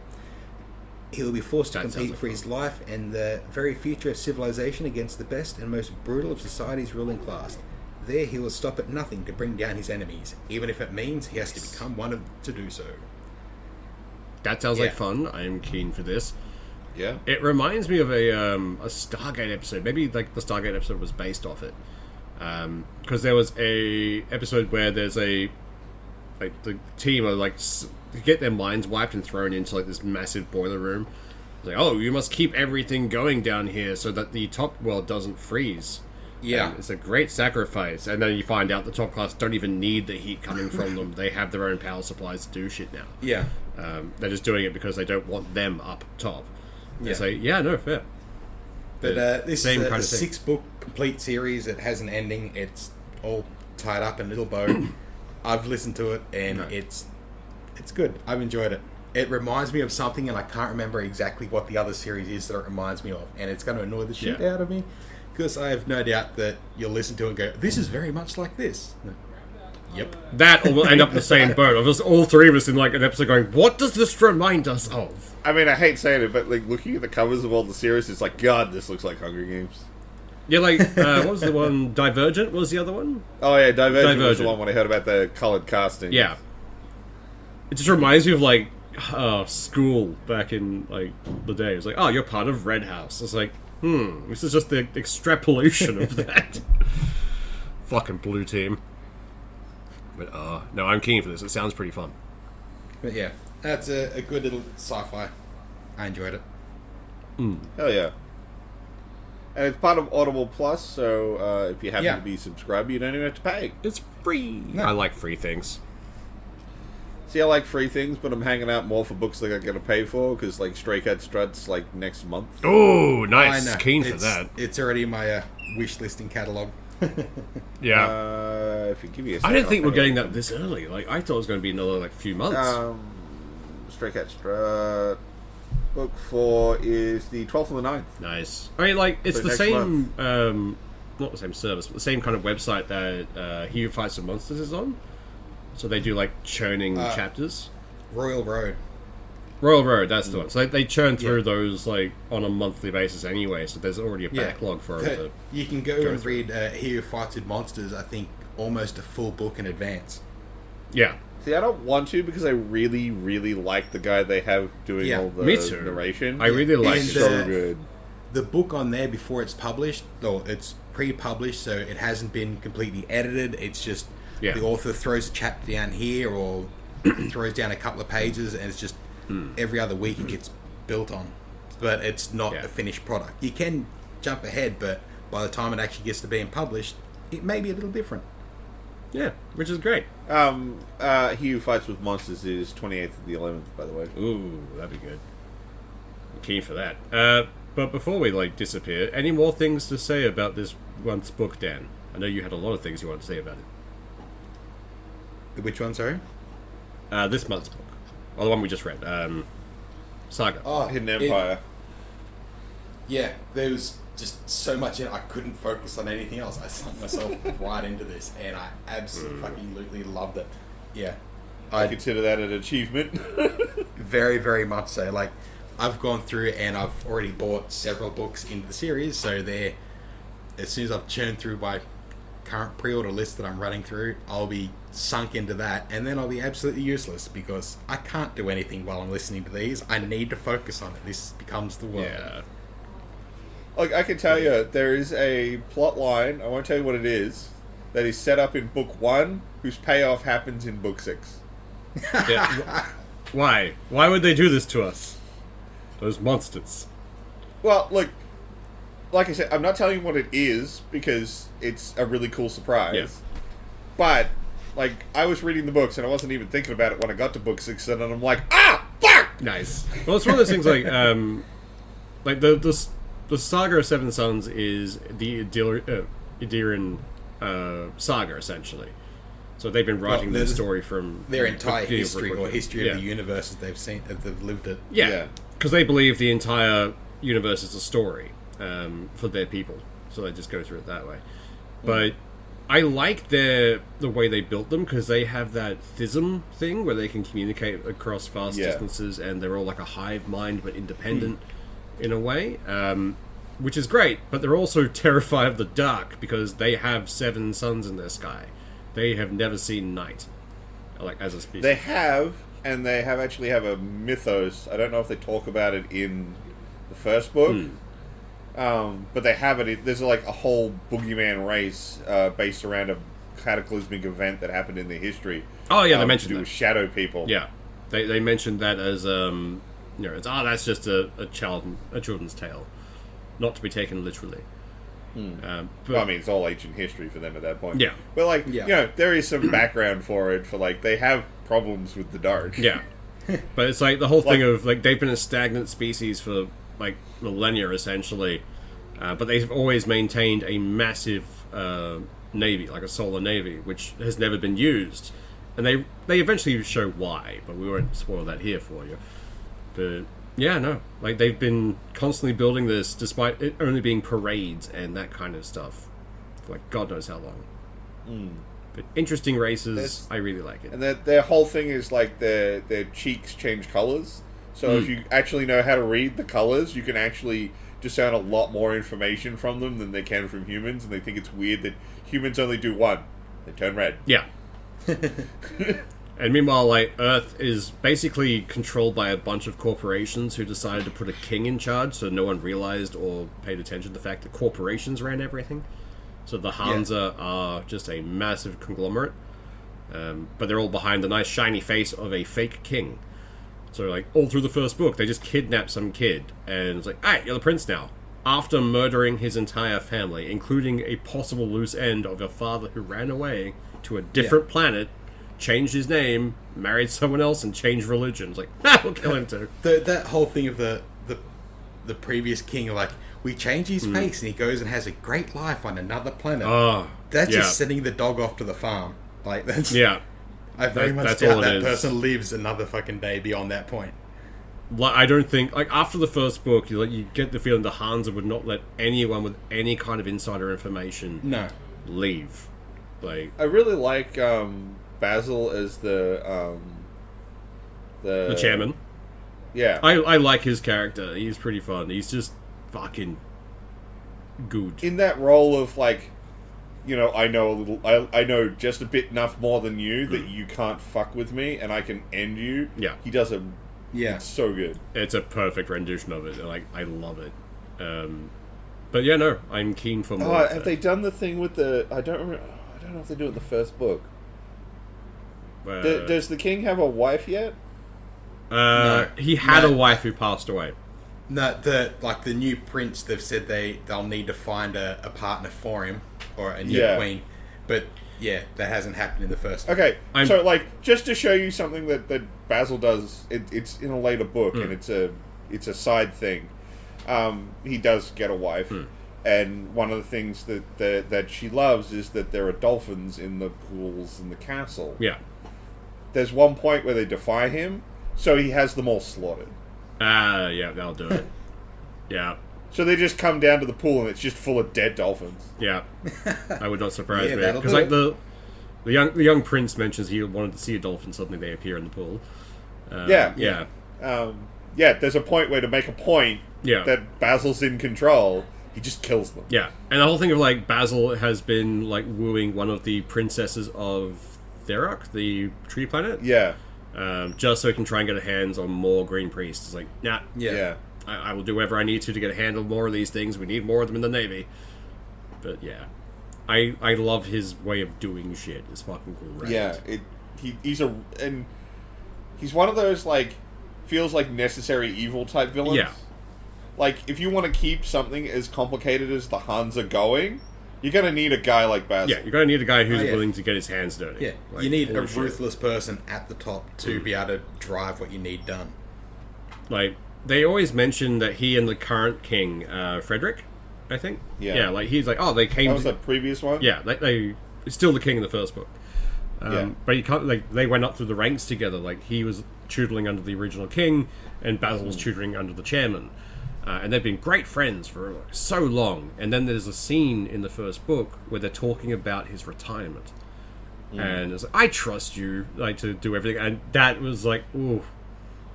Speaker 3: He will be forced to compete for his life and the very future of civilization against the best and most brutal of society's ruling class. There he will stop at nothing to bring down his enemies, even if it means he has to become one of them to do so.
Speaker 4: That sounds like fun. I am keen for this.
Speaker 2: Yeah.
Speaker 4: It reminds me of a Stargate episode. Maybe the Stargate episode was based off it. Because there was a episode where there's the team are get their minds wiped and thrown into this massive boiler room, Like, oh, you must keep everything going down here so that the top world doesn't freeze.
Speaker 3: Yeah.
Speaker 4: And it's a great sacrifice. And then you find out the top class don't even need the heat coming from them. They have their own power supplies to do shit now.
Speaker 3: Yeah.
Speaker 4: They're just doing it because they don't want them up top.
Speaker 3: Yeah.
Speaker 4: They say, yeah, no, fair.
Speaker 3: But this
Speaker 4: Same
Speaker 3: is a
Speaker 4: kind of thing.
Speaker 3: 6-book complete series. It has an ending. It's all tied up in a little bow. I've listened to it, and it's good. I've enjoyed it. It reminds me of something, and I can't remember exactly what the other series is that it reminds me of. And it's going to annoy the shit out of me, because I have no doubt that you'll listen to it and go, this is very much like this. Yep.
Speaker 4: That will end up in the same boat. Of us, all three of us in like an episode going, what does this remind us of?
Speaker 2: I mean, I hate saying it, but like looking at the covers of all the series, it's like, God, this looks like Hunger Games.
Speaker 4: Yeah, like, what was the one? Divergent was the other one?
Speaker 2: Oh yeah, Divergent was the one when I heard about the coloured casting.
Speaker 4: Yeah. It just reminds me of like school back in like the day. It's like, oh, you're part of Red House. It's like, this is just the extrapolation of that. Fucking blue team. But no, I'm keen for this. It sounds pretty fun.
Speaker 3: But yeah, that's a good little sci-fi. I enjoyed it.
Speaker 2: Hell yeah. And it's part of Audible Plus, so if you happen to be subscribed, you don't even have to pay.
Speaker 4: It's free.
Speaker 3: No.
Speaker 4: I like free things.
Speaker 2: See, I like free things, but I'm hanging out more for books that I gotta pay for, because like Stray Cat Strut's like next month.
Speaker 4: Oh, nice.
Speaker 3: I know.
Speaker 4: Keen for that.
Speaker 3: It's already in my wish listing catalogue.
Speaker 4: Yeah.
Speaker 2: If you give me a
Speaker 4: I
Speaker 2: second,
Speaker 4: didn't think
Speaker 2: I'll
Speaker 4: we're getting that this early. Like, I thought it was going to be another like few months.
Speaker 2: Stray Cat Strut. Book 4 is the 12th of the 9th.
Speaker 4: Nice. I mean, like, it's
Speaker 2: So
Speaker 4: the
Speaker 2: next
Speaker 4: same, not the same service, but the same kind of website that He Who Fights the Monsters is on. So they do, like, churning chapters.
Speaker 3: Royal Road.
Speaker 4: Royal Road, that's the one. So they churn through those, like, on a monthly basis anyway, so there's already a backlog for it.
Speaker 3: You can go and read He Who Fights with Monsters, I think, almost a full book in advance.
Speaker 4: Yeah.
Speaker 2: See, I don't want to because I really, really like the guy they have doing all the
Speaker 4: me too.
Speaker 2: narration.
Speaker 4: I really like
Speaker 3: And,
Speaker 4: it.
Speaker 2: So good.
Speaker 3: The book on there before it's published, or it's pre-published, so it hasn't been completely edited. It's just the author throws a chapter down here or throws down a couple of pages, and it's just every other week it gets built on. But it's not a finished product. You can jump ahead, but by the time it actually gets to being published, it may be a little different.
Speaker 4: Yeah, which is great.
Speaker 2: He Who Fights with Monsters is 28th of the 11th, by the way.
Speaker 4: Ooh, that'd be good. I'm keen for that. But before we, like, disappear, any more things to say about this month's book, Dan? I know you had a lot of things you wanted to say about it.
Speaker 3: Which one, sorry?
Speaker 4: This month's book. Or the one we just read. Saga.
Speaker 3: Oh,
Speaker 2: Hidden Empire.
Speaker 3: There was just so much in it, I couldn't focus on anything else. I sunk myself right into this, and I absolutely loved it. Yeah.
Speaker 2: I consider that an achievement.
Speaker 3: Very, very much so. Like, I've gone through and I've already bought several books into the series, so they're, as soon as I've churned through my current pre-order list that I'm running through, I'll be sunk into that, and then I'll be absolutely useless because I can't do anything while I'm listening to these. I need to focus on it. This becomes the world.
Speaker 4: Yeah.
Speaker 2: Like, I can tell you, there is a plot line, I won't tell you what it is, that is set up in book 1, whose payoff happens in book 6.
Speaker 4: Yeah. Why? Why would they do this to us? Those monsters.
Speaker 2: Well, look, like I said, I'm not telling you what it is, because it's a really cool surprise.
Speaker 4: Yeah.
Speaker 2: But, like, I was reading the books, and I wasn't even thinking about it when I got to book 6, and then I'm like, fuck!
Speaker 4: Nice. Well, it's one of those things like the Saga of Seven Sons is the Idiran saga, essentially. So they've been writing their story from
Speaker 3: their entire history
Speaker 4: of
Speaker 3: the universe that they've seen, that they've lived it.
Speaker 4: Yeah, because they believe the entire universe is a story for their people, so they just go through it that way. But I like the way they built them, because they have that thism thing where they can communicate across vast distances, and they're all like a hive mind but independent in a way, which is great. But they're also terrified of the dark because they have 7 suns in their sky. They have never seen night, like, as a species.
Speaker 2: They have, and they actually have a mythos. I don't know if they talk about it in the first book, but they have it. There's like a whole boogeyman race based around a cataclysmic event that happened in their history.
Speaker 4: Oh yeah, they mentioned
Speaker 2: to do
Speaker 4: that.
Speaker 2: with shadow people.
Speaker 4: Yeah, they mentioned that as You know, it's that's just a children's tale, not to be taken literally.
Speaker 2: But, I mean, it's all ancient history for them at that point.
Speaker 4: Yeah.
Speaker 2: But, like, you know, there is some background for it, for, like, they have problems with the dark.
Speaker 4: Yeah. But it's like the whole thing of, like, they've been a stagnant species for, like, millennia, essentially. But they've always maintained a massive navy, like a solar navy, which has never been used. And they eventually show why, but we won't spoil that here for you. But... yeah, no. Like, they've been constantly building this, despite it only being parades and that kind of stuff. For, like, God knows how long. But interesting races, I really like it.
Speaker 2: And their whole thing is, like, their cheeks change colours. So if you actually know how to read the colours, you can actually discern a lot more information from them than they can from humans. And they think it's weird that humans only do one. They turn red.
Speaker 4: Yeah. And meanwhile, like, Earth is basically controlled by a bunch of corporations who decided to put a king in charge, so no one realized or paid attention to the fact that corporations ran everything. So the Hansa are just a massive conglomerate, but they're all behind the nice shiny face of a fake king. So, like, all through the first book, they just kidnap some kid, and it's like, hey, you're the prince now. After murdering his entire family, including a possible loose end of a father who ran away to a different planet, changed his name, married someone else, and changed religion. It's like, we'll kill him too.
Speaker 3: That whole thing of the previous king, like, we change his face and he goes and has a great life on another planet. That's just sending the dog off to the farm. Like, that's... yeah. I very much doubt that person lives another fucking day beyond that point.
Speaker 4: Like, I don't think... like, after the first book, you get the feeling the Hansa would not let anyone with any kind of insider information leave. Like,
Speaker 2: I really like... Basil as the
Speaker 4: chairman.
Speaker 2: Yeah,
Speaker 4: I like his character. He's pretty fun. He's just fucking good
Speaker 2: in that role of, like, you know, I know a little. I know just a bit enough more than you that you can't fuck with me, and I can end you.
Speaker 4: Yeah,
Speaker 2: he does it's so good.
Speaker 4: It's a perfect rendition of it. Like, I love it. But yeah, no, I'm keen for more.
Speaker 2: Have they done the thing with the? I don't know if they do it in the first book. Does the king have a wife yet?
Speaker 4: No. He had a wife who passed away.
Speaker 3: No, the new prince, they've said they'll need to find a partner for him, or a new queen. But, yeah, that hasn't happened in the first one.
Speaker 2: Okay, so, like, just to show you something that Basil does, it's in a later book, and it's a side thing. He does get a wife, and one of the things that she loves is that there are dolphins in the pools in the castle.
Speaker 4: Yeah.
Speaker 2: There's one point where they defy him, so he has them all slaughtered.
Speaker 4: Yeah, that'll do it. Yeah.
Speaker 2: So they just come down to the pool and it's just full of dead dolphins.
Speaker 4: Yeah. That would not surprise me. Because, like, the young prince mentions he wanted to see a dolphin, suddenly they appear in the pool.
Speaker 2: Yeah, there's a point where, to make a point that Basil's in control, he just kills them.
Speaker 4: Yeah. And the whole thing of, like, Basil has been, like, wooing one of the princesses of Theroc, the tree planet.
Speaker 2: Yeah.
Speaker 4: Just so he can try and get a hands on more green priests. It's like, nah.
Speaker 2: Yeah.
Speaker 4: I will do whatever I need to get a hand on more of these things. We need more of them in the Navy. But yeah. I love his way of doing shit. It's fucking great.
Speaker 2: Yeah. He's one of those, like, feels like necessary evil type villains.
Speaker 4: Yeah.
Speaker 2: Like, if you want to keep something as complicated as the Hansa going, you're going to need a guy like Basil.
Speaker 4: Yeah, you're going to need a guy who's willing to get his hands dirty.
Speaker 3: Yeah, like, you need a ruthless person at the top to be able to drive what you need done.
Speaker 4: Like, they always mention that he and the current king, Frederick, I think.
Speaker 2: Yeah.
Speaker 4: Yeah, like, he's like, they came...
Speaker 2: That was the previous one?
Speaker 4: Yeah, they still the king in the first book. But he can't, like, they went up through the ranks together. Like, he was tutoring under the original king, and Basil was tutoring under the chairman. And they've been great friends for so long. And then there's a scene in the first book where they're talking about his retirement. And it's like, I trust you, like, to do everything. And that was like, ooh,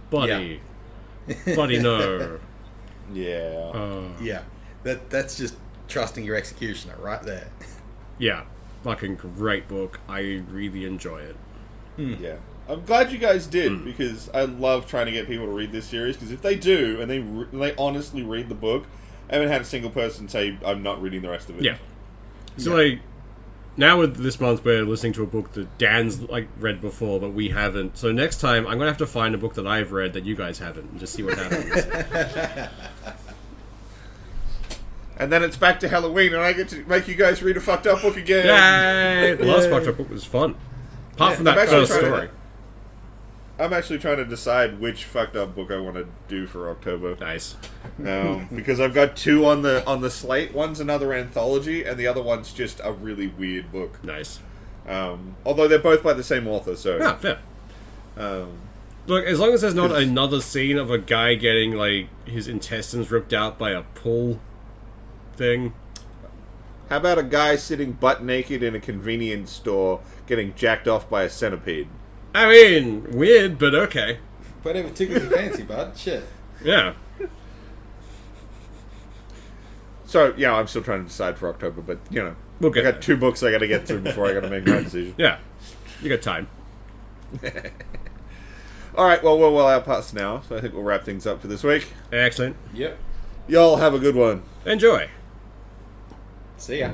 Speaker 4: buddy. Yeah. Buddy, no.
Speaker 2: Yeah.
Speaker 3: That's just trusting your executioner right there.
Speaker 4: Yeah. Fucking great book. I really enjoy it.
Speaker 2: Yeah. I'm glad you guys did, because I love trying to get people to read this series, because if they do, and they honestly read the book, I haven't had a single person say, I'm not reading the rest of it.
Speaker 4: Yeah. So, like, now with this month we're listening to a book that Dan's read before, but we haven't. So next time I'm gonna have to find a book that I've read that you guys haven't, and just see what happens.
Speaker 2: And then it's back to Halloween, and I get to make you guys read a fucked up book again.
Speaker 4: Yay! The last fucked up book was fun. Apart from that first story.
Speaker 2: I'm actually trying to decide which fucked up book I want to do for October.
Speaker 4: Nice.
Speaker 2: Because I've got two on the slate. One's another anthology, and the other one's just a really weird book.
Speaker 4: Nice.
Speaker 2: Although they're both by the same author, so...
Speaker 4: Yeah, fair. Look, as long as there's not another scene of a guy getting, his intestines ripped out by a pull thing.
Speaker 2: How about a guy sitting butt naked in a convenience store getting jacked off by a centipede?
Speaker 4: I mean, weird, but okay.
Speaker 3: Whatever tickles your fancy, bud. Shit.
Speaker 4: Yeah.
Speaker 2: So, yeah, I'm still trying to decide for October, but,
Speaker 4: we'll get
Speaker 2: I got 2 books I got to get through before I got to make my decision.
Speaker 4: Yeah. You got time.
Speaker 2: Alright, well, we're well out past now, so I think we'll wrap things up for this week.
Speaker 4: Excellent.
Speaker 3: Yep.
Speaker 2: Y'all have a good one.
Speaker 4: Enjoy.
Speaker 3: See ya.